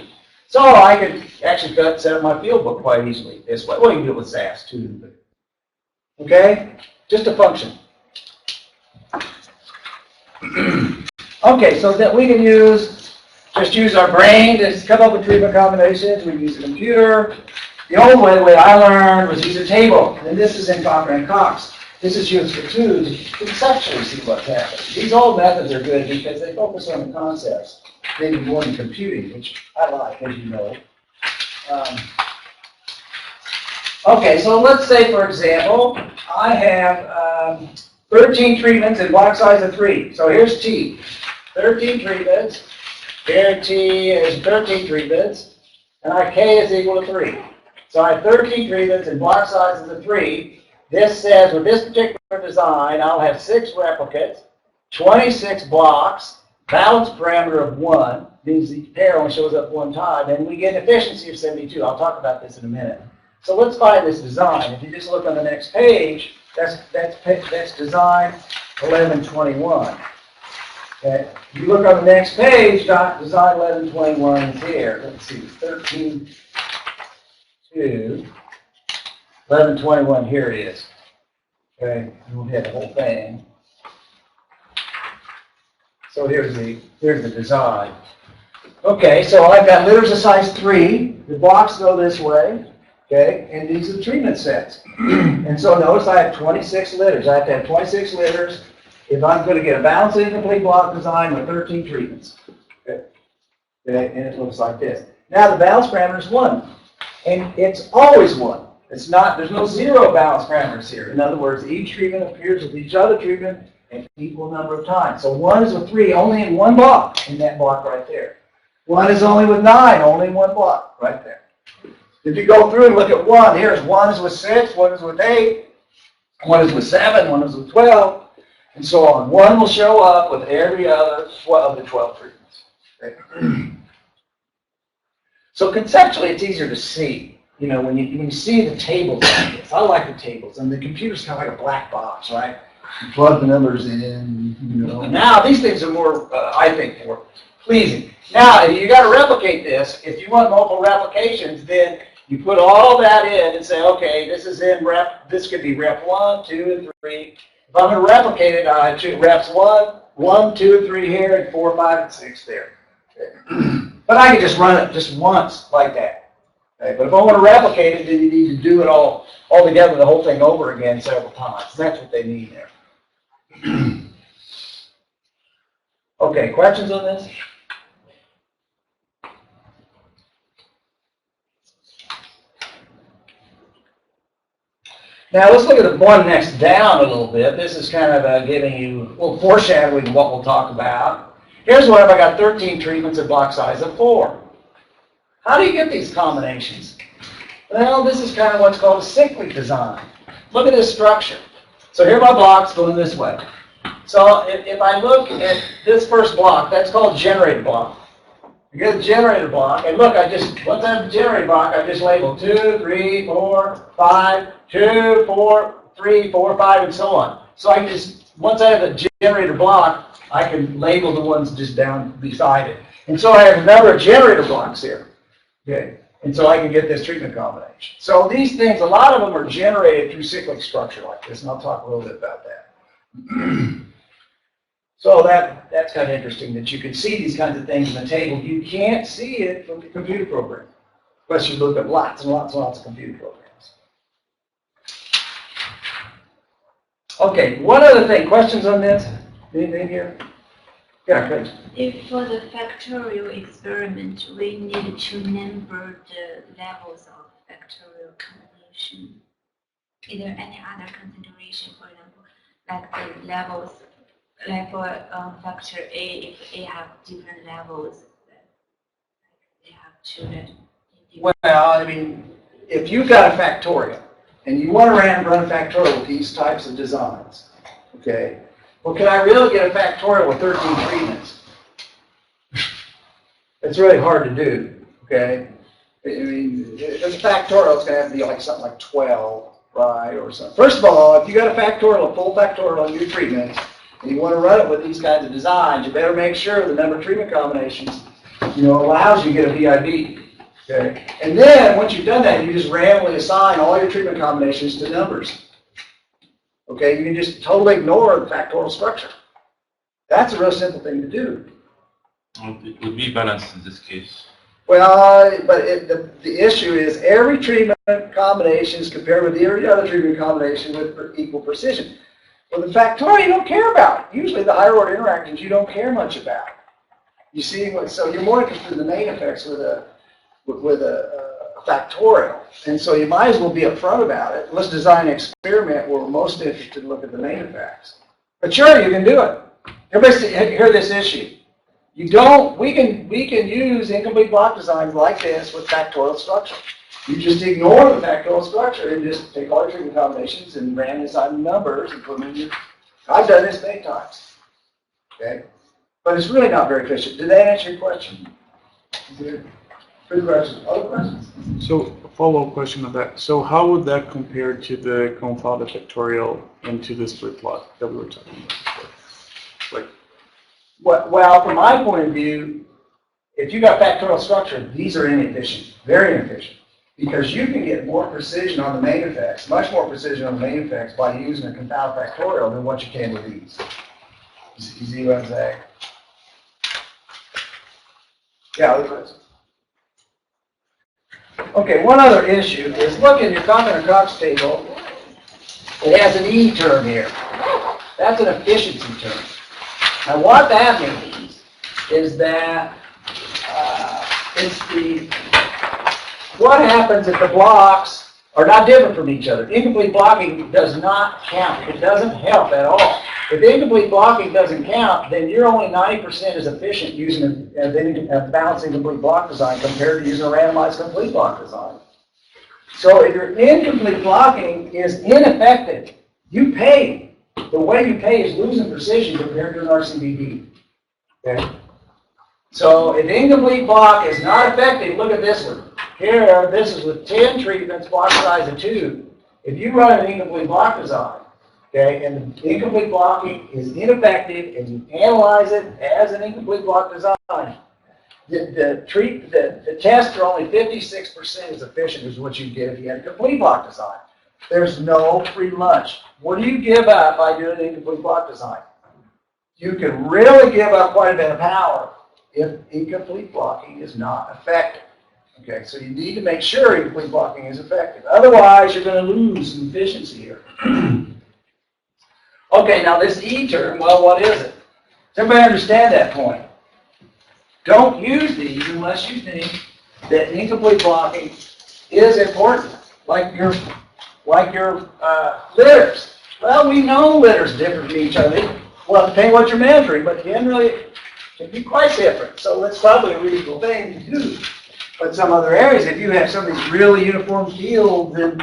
so I could actually set up my field book quite easily this way. Well, you can do it with SAS too. Okay, just a function. Okay, so that we can just use our brain to come up with treatment combinations. We use a computer. The old way, the way I learned, was use a table. And this is in Cochran and Cox. This is used for 2 to conceptually see what's happening. These old methods are good because they focus on the concepts, maybe more than computing, which I like, as you know. Okay, so let's say, for example, I have 13 treatments and block size of 3. So here's T. 13 treatments. Here T is 13 treatments. And our K is equal to 3. So I have 13 treatments and block sizes of 3. This says with this particular design, I'll have 6 replicates, 26 blocks, balance parameter of 1, means each pair only shows up one time, and we get an efficiency of 72. I'll talk about this in a minute. So let's find this design. If you just look on the next page, that's design 1121. Okay. If you look on the next page, design 1121 is here. Let's see, 13 to 1121, here it is. Okay, we'll hit the whole thing. So here's the design. Okay, so I've got litters of size 3. The blocks go this way. Okay, and these are the treatment sets. And so notice I have 26 litters. I have to have 26 litters if I'm going to get a balanced incomplete block design with 13 treatments. Okay, and it looks like this. Now the balance parameter is 1. And it's always 1. It's not, there's no 0 balance parameters here. In other words, each treatment appears with each other treatment an equal number of times. So 1 is with 3 only in one block, in that block right there. 1 is only with 9, only in one block, right there. If you go through and look at 1, here's 1 is with 6, 1 is with 8, 1 is with 7, 1 is with 12, and so on. 1 will show up with every other of the 12 treatments. Okay. So conceptually, it's easier to see. You know, when you see the tables like this. I like the tables, and the computer's kind of like a black box, right? You plug the numbers in, you know. Now, these things are more, I think, more pleasing. Now, you got to replicate this. If you want multiple replications, then you put all that in and say, okay, this is in rep, this could be rep 1, 2, and 3. If I'm going to replicate it, I have 2 reps 1, 2, and 3 here, and 4, 5, and 6 there. Okay. But I can just run it just once like that. Okay. But if I want to replicate it, then you need to do it all together, the whole thing over again several times. That's what they need there. Okay, questions on this? Now let's look at the one next down a little bit. This is kind of giving you a little foreshadowing of what we'll talk about. Here's what I got 13 treatments at block size of 4. How do you get these combinations? Well, this is kind of what's called a cyclic design. Look at this structure. So here are my blocks going this way. So if I look at this first block, that's called generator block. You get a generator block, and look, once I have the generator block, I just label 2, 3, 4, 5, 2, 4, 3, 4, 5, and so on. So I can just, once I have a generator block, I can label the ones just down beside it. And so I have a number of generator blocks here. Okay. And so I can get this treatment combination. So these things, a lot of them are generated through cyclic structure like this, and I'll talk a little bit about that. So that's kind of interesting that you can see these kinds of things in the table. You can't see it from the computer program, unless you look at lots and lots and lots of computer programs. Okay, one other thing. Questions on this? Anything here? Yeah, good. If for the factorial experiment, we need to number the levels of factorial combination. Is there any other consideration, for example, like the levels, like for factor A, if A have different levels, they have to. Well, I mean, if you've got a factorial and you want to run a factorial with these types of designs, okay? Well, can I really get a factorial with 13 treatments? It's really hard to do, okay? I mean, if it's a factorial, it's going to have to be like something like 12, right, or something. First of all, if you got a factorial, a full factorial on your treatments, and you want to run it with these kinds of designs, you better make sure the number of treatment combinations, allows you to get a VIB, okay? And then, once you've done that, you just randomly assign all your treatment combinations to numbers. Okay, you can just totally ignore the factorial structure. That's a real simple thing to do. It would be balanced in this case. Well, but the issue is every treatment combination is compared with every other treatment combination with equal precision. Well, the factorial you don't care about. Usually the higher order interactions you don't care much about. You see, so you're more interested in the main effects with a factorial. And so you might as well be upfront about it. Let's design an experiment where we're most interested in looking at the main effects. But sure, you can do it. Everybody hear this issue. We can use incomplete block designs like this with factorial structure. You just ignore the factorial structure and just take all your treatment combinations and randomly assign numbers and put them in your. I've done this many times. okay? But it's really not very efficient. Did that answer your question? Good question. Other questions? So a follow-up question on that. So how would that compare to the confounded factorial and to the split plot that we were talking about before? Like, Well, from my point of view, if you got factorial structure, these are inefficient, very inefficient. Because you can get more precision on the main effects, much more precision on the main effects by using a confounded factorial than what you can with these. You see what I'm saying? Yeah, other questions? Okay, one other issue is look in your Cox table. It has an E term here. That's an efficiency term. Now what that means is that what happens if the blocks are not different from each other. Incomplete blocking does not count. It doesn't help at all. If incomplete blocking doesn't count, then you're only 90% as efficient using a balanced incomplete block design compared to using a randomized complete block design. So if your incomplete blocking is ineffective, you pay. The way you pay is losing precision compared to an RCBD. Okay? So if incomplete block is not effective, look at this one. Here, this is with 10 treatments, block size of 2. If you run an incomplete block design, okay, and the incomplete blocking is ineffective, and you analyze it as an incomplete block design, the tests are only 56% as efficient as what you get if you had a complete block design. There's no free lunch. What do you give up by doing an incomplete block design? You can really give up quite a bit of power if incomplete blocking is not effective. Okay, so you need to make sure incomplete blocking is effective. Otherwise, you're going to lose some efficiency here. Okay, now this E term, well, what is it? Does everybody understand that point? Don't use these unless you think that incomplete blocking is important, like your litters. Well, we know litters differ from each other. Well, depending what you're measuring, but generally it can be quite different. So that's probably a reasonable thing to do. But some other areas, if you have some of these really uniform fields in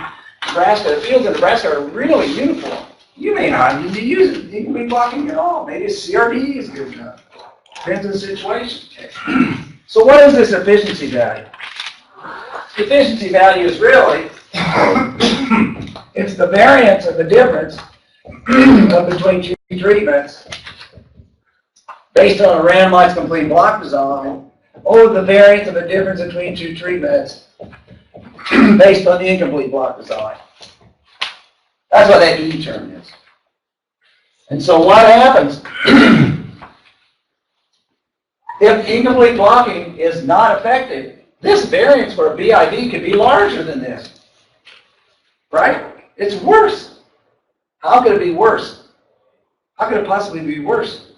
Nebraska, the fields in Nebraska are really uniform. You may not need to use it. Incomplete blocking at all. Maybe a CRD is good enough. Depends on the situation. Okay. So what is this efficiency value? The efficiency value is really, it's the variance of the difference between two treatments based on a randomized complete block design over the variance of the difference between two treatments based on the incomplete block design. That's what that E term is. And so what happens if incomplete blocking is not effective? This variance for a BID could be larger than this, right? It's worse. How could it be worse? How could it possibly be worse?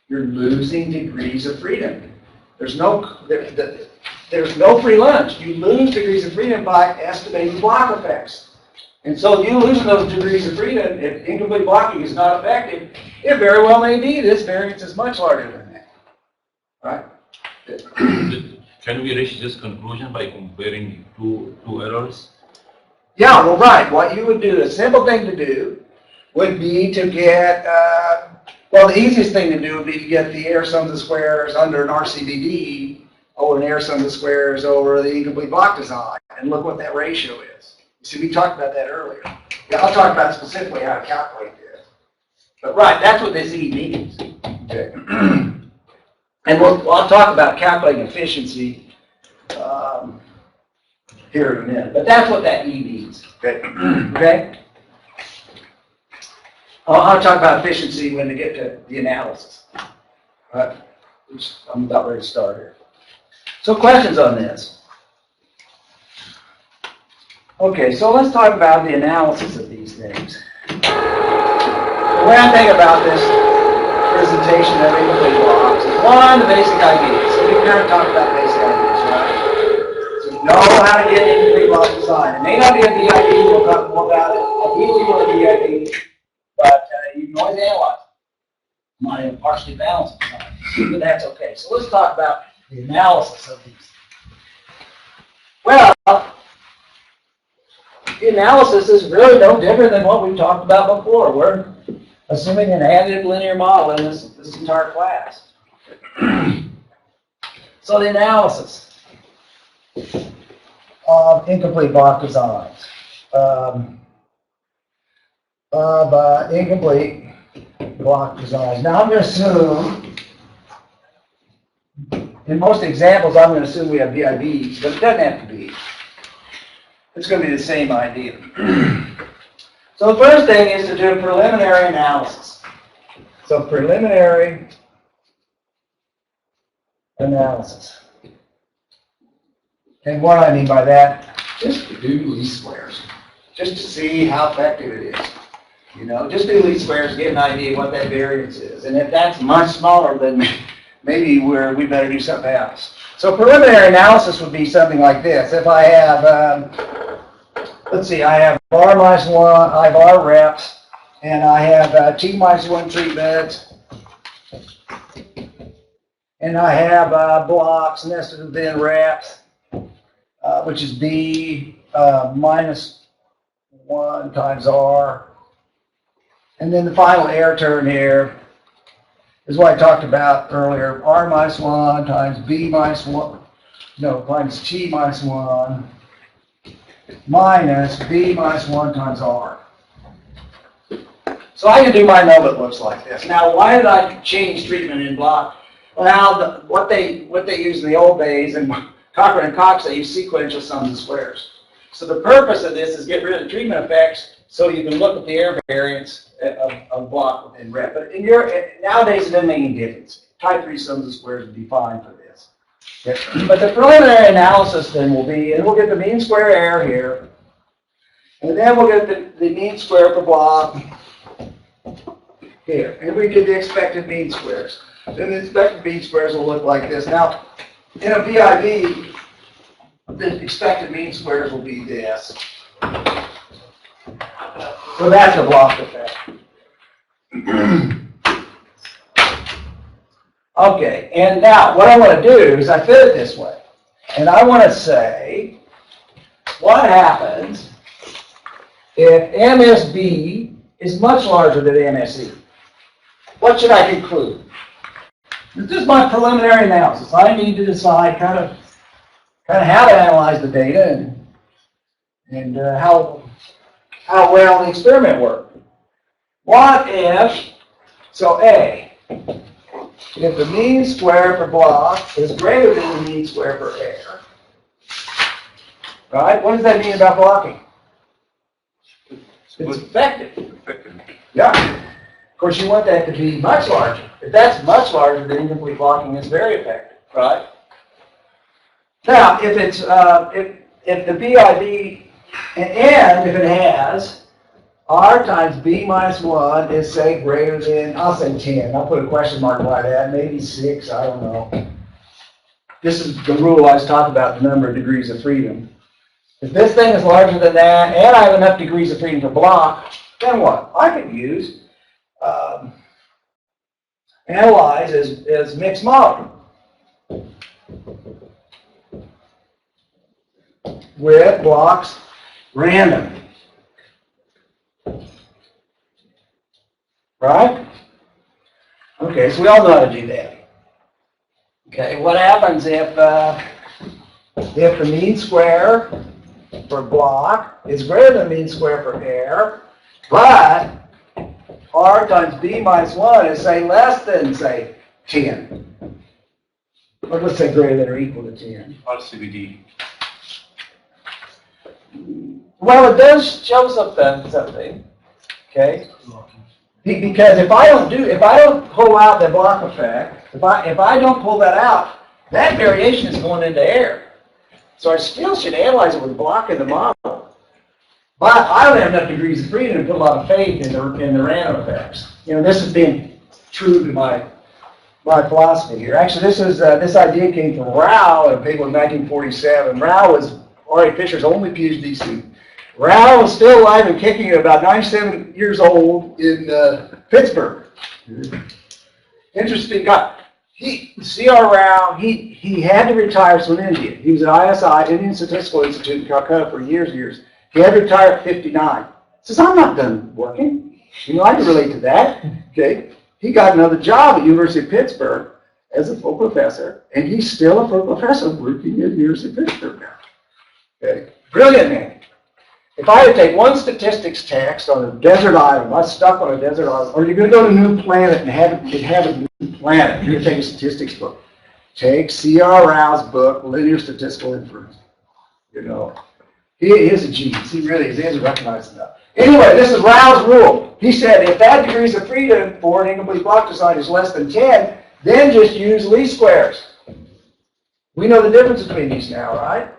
You're losing degrees of freedom. There's no free lunch. You lose degrees of freedom by estimating block effects. And so you losing those degrees of freedom, if incomplete blocking is not effective, it very well may be this variance is much larger than that. Right? Can we reach this conclusion by comparing two errors? Yeah, well, right. What you would do, a simple thing to do would be to get, well, the easiest thing to do would be to get the error sums of squares under an RCBD over an error sums of squares over the incomplete block design, and look what that ratio is. You see, we talked about that earlier. Yeah, I'll talk about specifically how to calculate this. But right, that's what this E means. Okay. And I'll talk about calculating efficiency here in a minute. But that's what that E means. Okay? Okay? I'll talk about efficiency when we get to the analysis. Right? Which I'm about ready to start here. So questions on this? Okay, so let's talk about the analysis of these things. The way I think about this presentation of incomplete blocks is one, the basic ideas. So we kind of talked about basic ideas, right? So you know how to get incomplete block design. It may not be a BID, we'll talk more about it. Ideally for a BID, but you can always analyze it. Not even partially balanced design, but that's okay. So let's talk about the analysis of these. Well, the analysis is really no different than what we talked about before. We're assuming an additive linear model in this entire class. So the analysis of incomplete block designs. Incomplete block designs. Now I'm going to assume, in most examples, I'm going to assume we have VIVs, but it doesn't have to be. It's going to be the same idea. So the first thing is to do a preliminary analysis. So preliminary analysis. And what I mean by that, just to do least squares. Just to see how effective it is. You know, just do least squares, get an idea what that variance is. And if that's much smaller, then maybe we better do something else. So preliminary analysis would be something like this. If I have, let's see, I have R minus 1, I have R reps, and I have T minus 1 treatments, and I have blocks nested within reps, which is B minus 1 times R. And then the final error term here is what I talked about earlier. R minus 1 times B minus 1, no, times T minus 1 minus B minus 1 times R. So I can do my node that looks like this. Now, why did I change treatment in block? Well, what they used in the old days, and Cochran and Cox, they use sequential sums of squares. So the purpose of this is get rid of the treatment effects so you can look at the error variance of block within rep. But nowadays it doesn't make any difference. Type 3 sums of squares would be fine for this. But the preliminary analysis then will be, and we'll get the mean square error here, and then we'll get the mean square for block here. And we get the expected mean squares. Then the expected mean squares will look like this. Now, in a VIV, the expected mean squares will be this. So that's a block effect. Okay, and now what I want to do is I fit it this way. And I want to say, what happens if MSB is much larger than MSE? What should I conclude? This is my preliminary analysis. I need to decide kind of how to analyze the data and how well the experiment worked. What if, so A, if the mean square for block is greater than the mean square for air, right? What does that mean about blocking? It's effective. Yeah. Of course, you want that to be much larger. If that's much larger, then incomplete blocking is very effective, right? Now, if it's if the BIB and if it has R times B minus 1 is, say, greater than, I'll say 10. I'll put a question mark by that, maybe 6, I don't know. This is the rule I was talking about, the number of degrees of freedom. If this thing is larger than that, and I have enough degrees of freedom to block, then what? I could use analyze as mixed model with blocks random. Right? Okay, so we all know how to do that. Okay, what happens if the mean square for block is greater than the mean square for air, but R times B minus 1 is, say, less than, say, 10. Or let's say greater than or equal to 10. RCBD. Well, it does show something, okay? Because if I don't pull out the block effect, if I don't pull that out, that variation is going into air. So I still should analyze it with block in the model. But I don't have enough degrees of freedom to put a lot of faith in the random effects. You know, this has been true to my philosophy here. Actually, this idea came from Rao in a paper in 1947. Rao was R.A. Fisher's only PhD student. Rao was still alive and kicking at about 97 years old in Pittsburgh. Interesting guy. C.R. Rao, he had to retire from India. He was at ISI, Indian Statistical Institute in Calcutta for years and years. He had to retire at 59. He says, I'm not done working. You know, I can relate to that, okay? He got another job at University of Pittsburgh as a full professor, and he's still a full professor working at University of Pittsburgh now. Okay? Brilliant man. If I had to take one statistics text on a desert island, I'm stuck on a desert island, or you're going to go to a new planet and have a new planet, you're going to take a statistics book. Take C.R. Rao's book, Linear Statistical Inference. You know, he is a genius. He really is. He hasn't recognized enough. Anyway, this is Rao's rule. He said if that degrees of freedom for an incomplete block design is less than 10, then just use least squares. We know the difference between these now, right?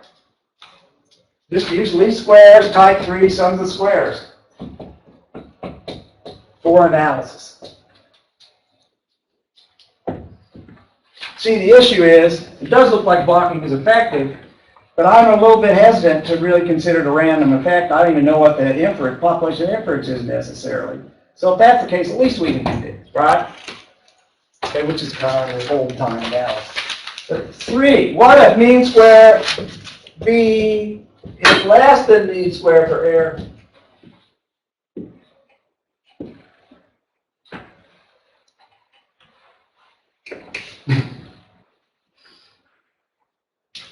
Just use least squares, type 3, sums of squares for analysis. See, the issue is, it does look like blocking is effective, but I'm a little bit hesitant to really consider it a random effect. I don't even know what the inference, population inference is necessarily. So if that's the case, at least we can do this, right? Okay, which is kind of the old time analysis. But 3, what if mean square B is less than mean square for error?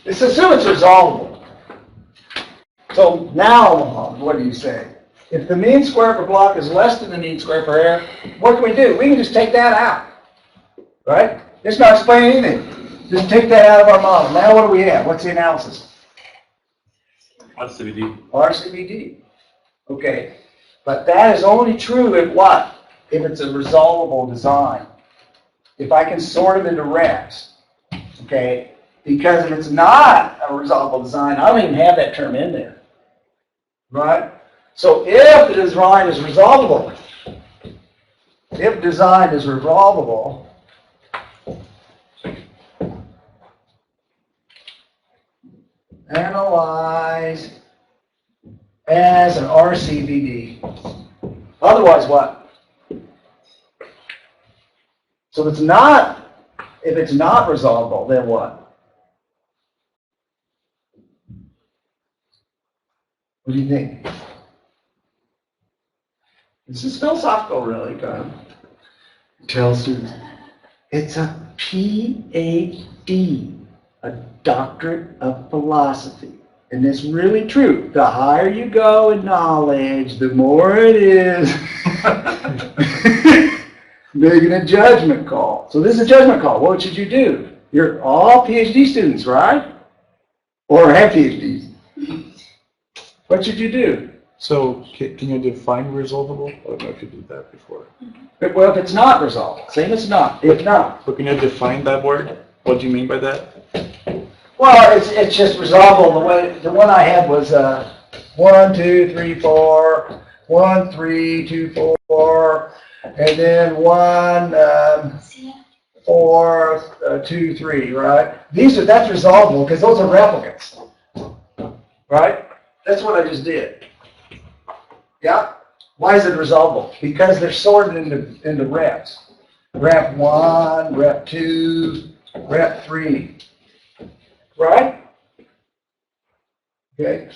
Let's assume it's resolvable. So now, what do you say? If the mean square for block is less than the mean square for error, what can we do? We can just take that out, right? It's not explaining anything. Just take that out of our model. Now what do we have? What's the analysis? RCVD. RCVD. Okay. But that is only true if what? If it's a resolvable design. If I can sort them into reps. Okay. Because if it's not a resolvable design, I don't even have that term in there. Right? So if the design is resolvable, analyze as an RCVD. Otherwise what? So if it's not resolvable, then what? What do you think? This is philosophical, really, kind of. Tell students. It's a PhD, a doctorate of philosophy. And it's really true. The higher you go in knowledge, the more it is making a judgment call. So this is a judgment call. What should you do? You're all PhD students, right? Or have PhDs. What should you do? So can you define resolvable? I don't know if you did that before. Well, if it's not resolved, say it's not. If not. But can you define that word? What do you mean by that? Well, it's just resolvable. The one I had was 1, 2, 3, 4, 1, 3, 2, 4, and then 1, 4, 2, 3, right? That's resolvable because those are replicants, right? That's what I just did. Yeah? Why is it resolvable? Because they're sorted into reps. Rep 1, rep 2, rep 3. Right? Okay.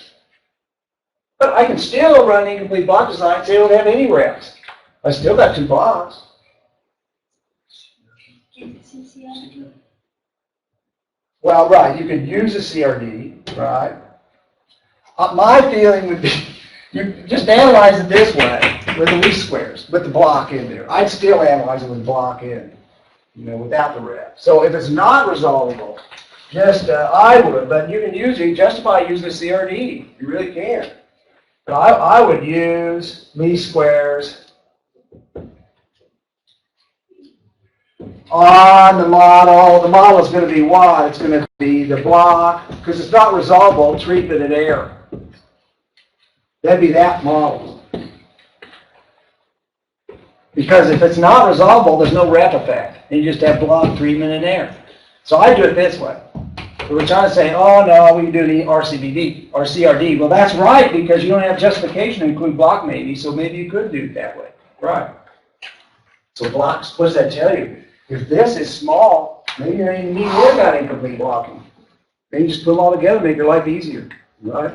But I can still run incomplete block design and say I don't have any reps. I still got 2 blocks. Well, right, you could use a CRD, right? My feeling would be, you just analyze it this way, with the least squares, with the block in there. I'd still analyze it with the block in, without the rep. So if it's not resolvable, just, I would, but you can justify using a CRD. You really can. But I would use least squares on the model. The model is going to be what? It's going to be the block, because it's not resolvable, treatment and error. That'd be that model. Because if it's not resolvable, there's no rep effect. You just have block, treatment, and error. So I do it this way. We're trying to say, oh no, we can do the RCVD or CRD. Well, that's right, because you don't have justification to include block maybe, so maybe you could do it that way. Right. So blocks, what does that tell you? If this is small, maybe you don't even need to worry about incomplete blocking. Then you just put them all together, make your life easier. Right?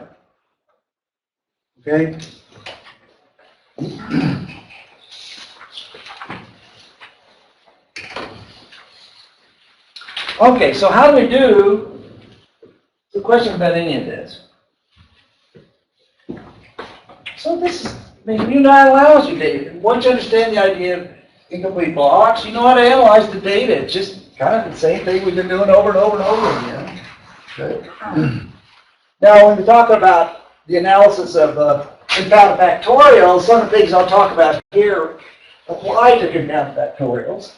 Okay? Okay, so how do we do the question about any of this? So this is, I mean, UNI allows you data. Once you understand the idea of incomplete blocks, you know how to analyze the data. It's just kind of the same thing we've been doing over and over and over again. Okay. Now, when we talk about the analysis of confounded factorials, some of the things I'll talk about here apply to confounded factorials,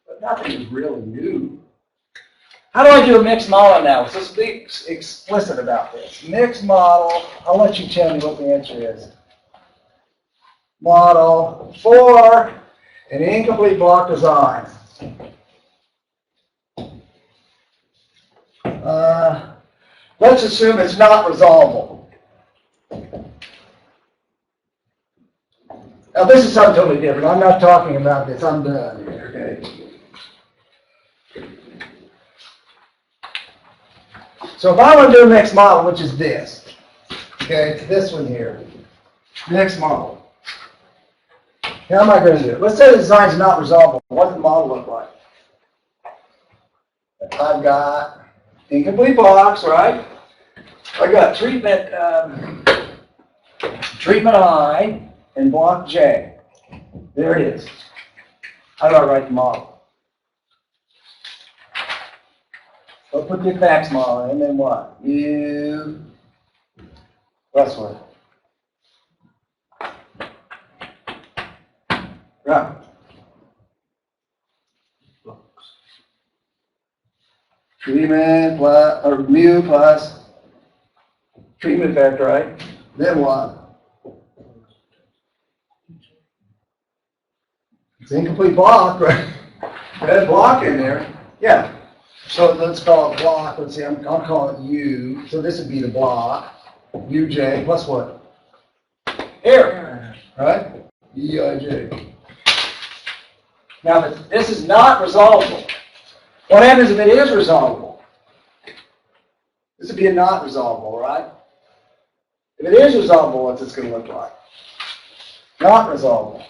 but nothing is really new. How do I do a mixed model analysis? Let's be explicit about this. Mixed model, I'll let you tell me what the answer is. Model for an incomplete block design. Let's assume it's not resolvable. Now this is something totally different. I'm not talking about this. I'm done here, okay? So if I want to do a mixed model, which is this, okay, it's this one here, mixed model. How am I going to do it? Let's say the design is not resolvable. What does the model look like? I've got incomplete blocks, right? I've got treatment I and block J. There it is. How do I write the model? I'll put the facts model in, then what? U plus what? Right. Treatment plus, or mu plus treatment factor, right? Then what? It's incomplete block, right? Got block in there. Yeah. So let's call it block. Let's see, I'll call it U. So this would be the block. UJ plus what? Error. Right? EIJ. Now, this is not resolvable. What happens if it is resolvable? This would be a not resolvable, right? If it is resolvable, what's this going to look like? Not resolvable.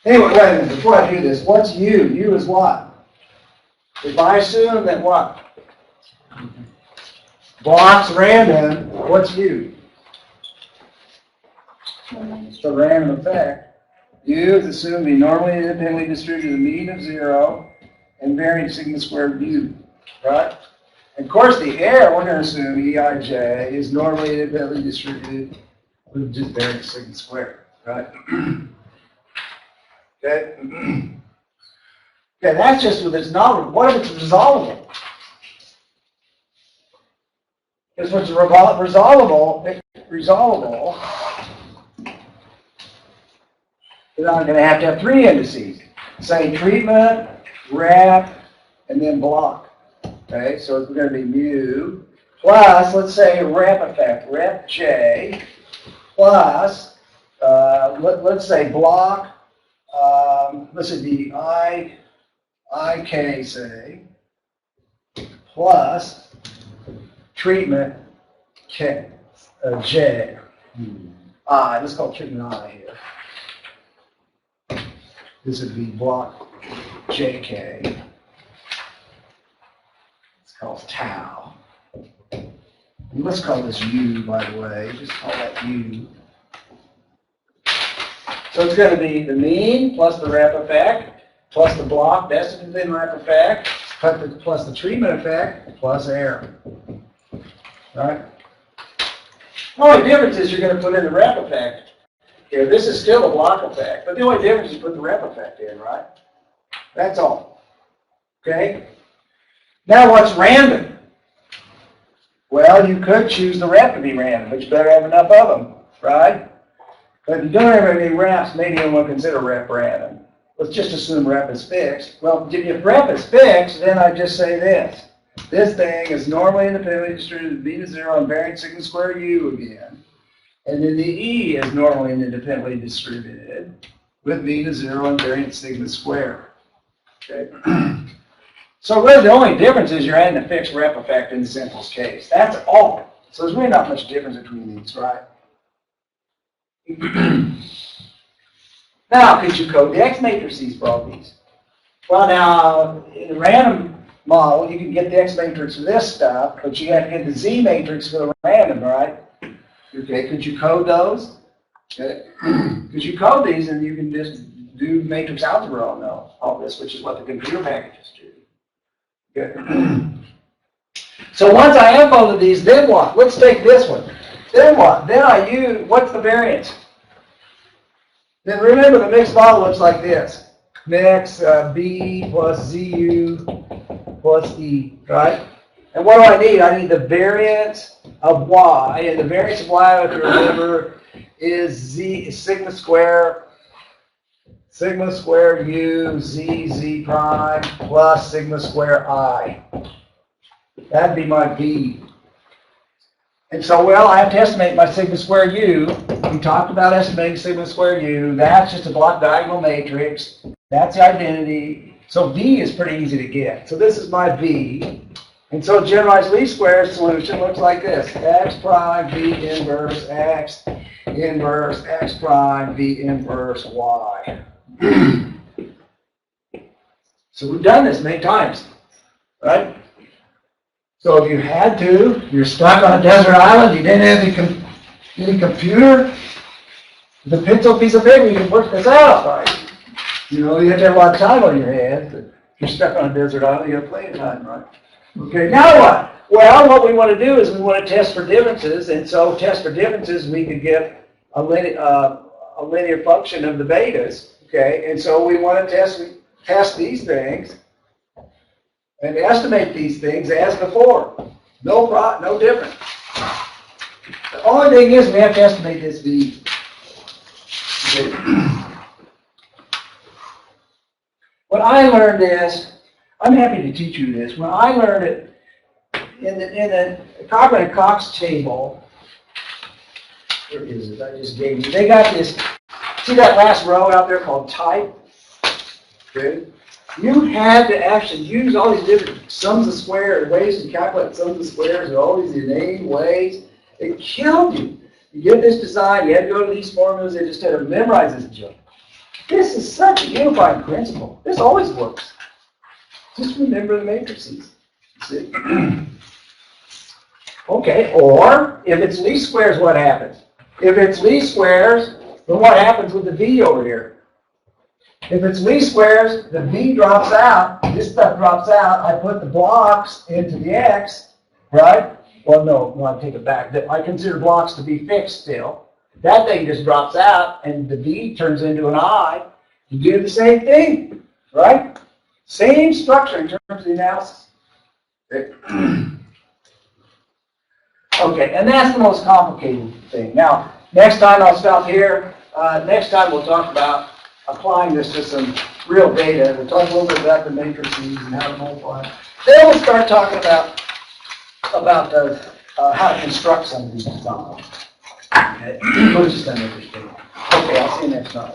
Anyway, wait a minute. Before I do this, what's U? U is what? If I assume that what? Blocks random, what's U? It's the random effect. U is assumed to be normally independently distributed to the mean of 0 and varying sigma squared U, right? And of course, the error, we're going to assume EIJ is normally independently distributed with just varying sigma squared, right? Okay. Okay, that's just with it's not. What if it's resolvable? Because what's resolvable, then I'm going to have 3 indices. Say treatment, rep, and then block. Okay, so it's going to be mu plus, let's say, rep effect, rep J, plus, let's say block, this would be IK, say, plus treatment K, J. Let's call treatment I here. This would be block JK. It's called tau. And let's call this U, by the way. Just call that U. So it's going to be the mean plus the rep effect plus the block nested within rep effect plus the treatment effect plus error. All right? The only difference is you're going to put in the rep effect. Here, this is still a block effect, but the only difference is you put the rep effect in, right? That's all. Okay? Now what's random? Well, you could choose the rep to be random, but you better have enough of them, right? But if you don't have any reps, maybe you won't consider rep random. Let's just assume rep is fixed. Well, if rep is fixed, then I just say this. This thing is normally independently distributed beta 0 and varying sigma square U again. And then the E is normally independently distributed with beta 0 and variant sigma square. Okay. So really the only difference is you're adding a fixed rep effect in the simplest case. That's all. So there's really not much difference between these, right? Now, could you code the X matrices for all these? Well, now, in the random model, you can get the X matrix for this stuff, but you have to get the Z matrix for the random, right? Okay, could you code those? Okay. Could you code these and you can just do matrix algebra on all this, which is what the computer packages do. Okay. So once I have both of these, then what? Let's take this one. Then what? Then I use, what's the variance? Then remember the mixed model looks like this. Mix B plus ZU plus E, right? And what do I need? I need the variance of Y, and the variance of Y, if you remember, is sigma square U Z prime plus sigma square I. That'd be my V. And so, well, I have to estimate my sigma square U. We talked about estimating sigma square U. That's just a block diagonal matrix. That's the identity. So V is pretty easy to get. So this is my V. And so generalized least square solution looks like this. X prime V inverse X inverse X prime V inverse Y. So we've done this many times, right? So if you had to, you're stuck on a desert island, you didn't have any computer, the pencil piece of paper, you can work this out, right? You know, you have to have a lot of time on your hands, but if you're stuck on a desert island, you have plenty of time, right? Okay, now what? Well, what we want to do is we want to test for differences, and so test for differences, we could get a linear function of the betas, okay? And so we want to test these things and estimate these things as before. No different. The only thing is we have to estimate this V. Okay. What I learned is, I'm happy to teach you this. When I learned it in the Cochrane and Cox table, where is it? I just gave you. They got this. See that last row out there called type? Okay. You had to actually use all these different sums of squares, ways to calculate sums of squares, and all these inane ways. It killed you. You get this design, you had to go to these formulas, they just had to memorize this junk. This is such a unifying principle. This always works. Just remember the matrices. See? Okay, or if it's least squares, what happens? If it's least squares, then what happens with the V over here? If it's least squares, the V drops out, this stuff drops out, I put the blocks into the X, right? Well, no, I take it back. I consider blocks to be fixed still. That thing just drops out, and the V turns into an I. You do the same thing, right? Same structure in terms of the analysis. Okay, and that's the most complicated thing. Now, next time I'll stop here. Next time we'll talk about applying this to some real data. We'll talk a little bit about the matrices and how to multiply. Then we'll start talking about how to construct some of these models. Okay, we're just going to understand. Okay, I'll see you next time.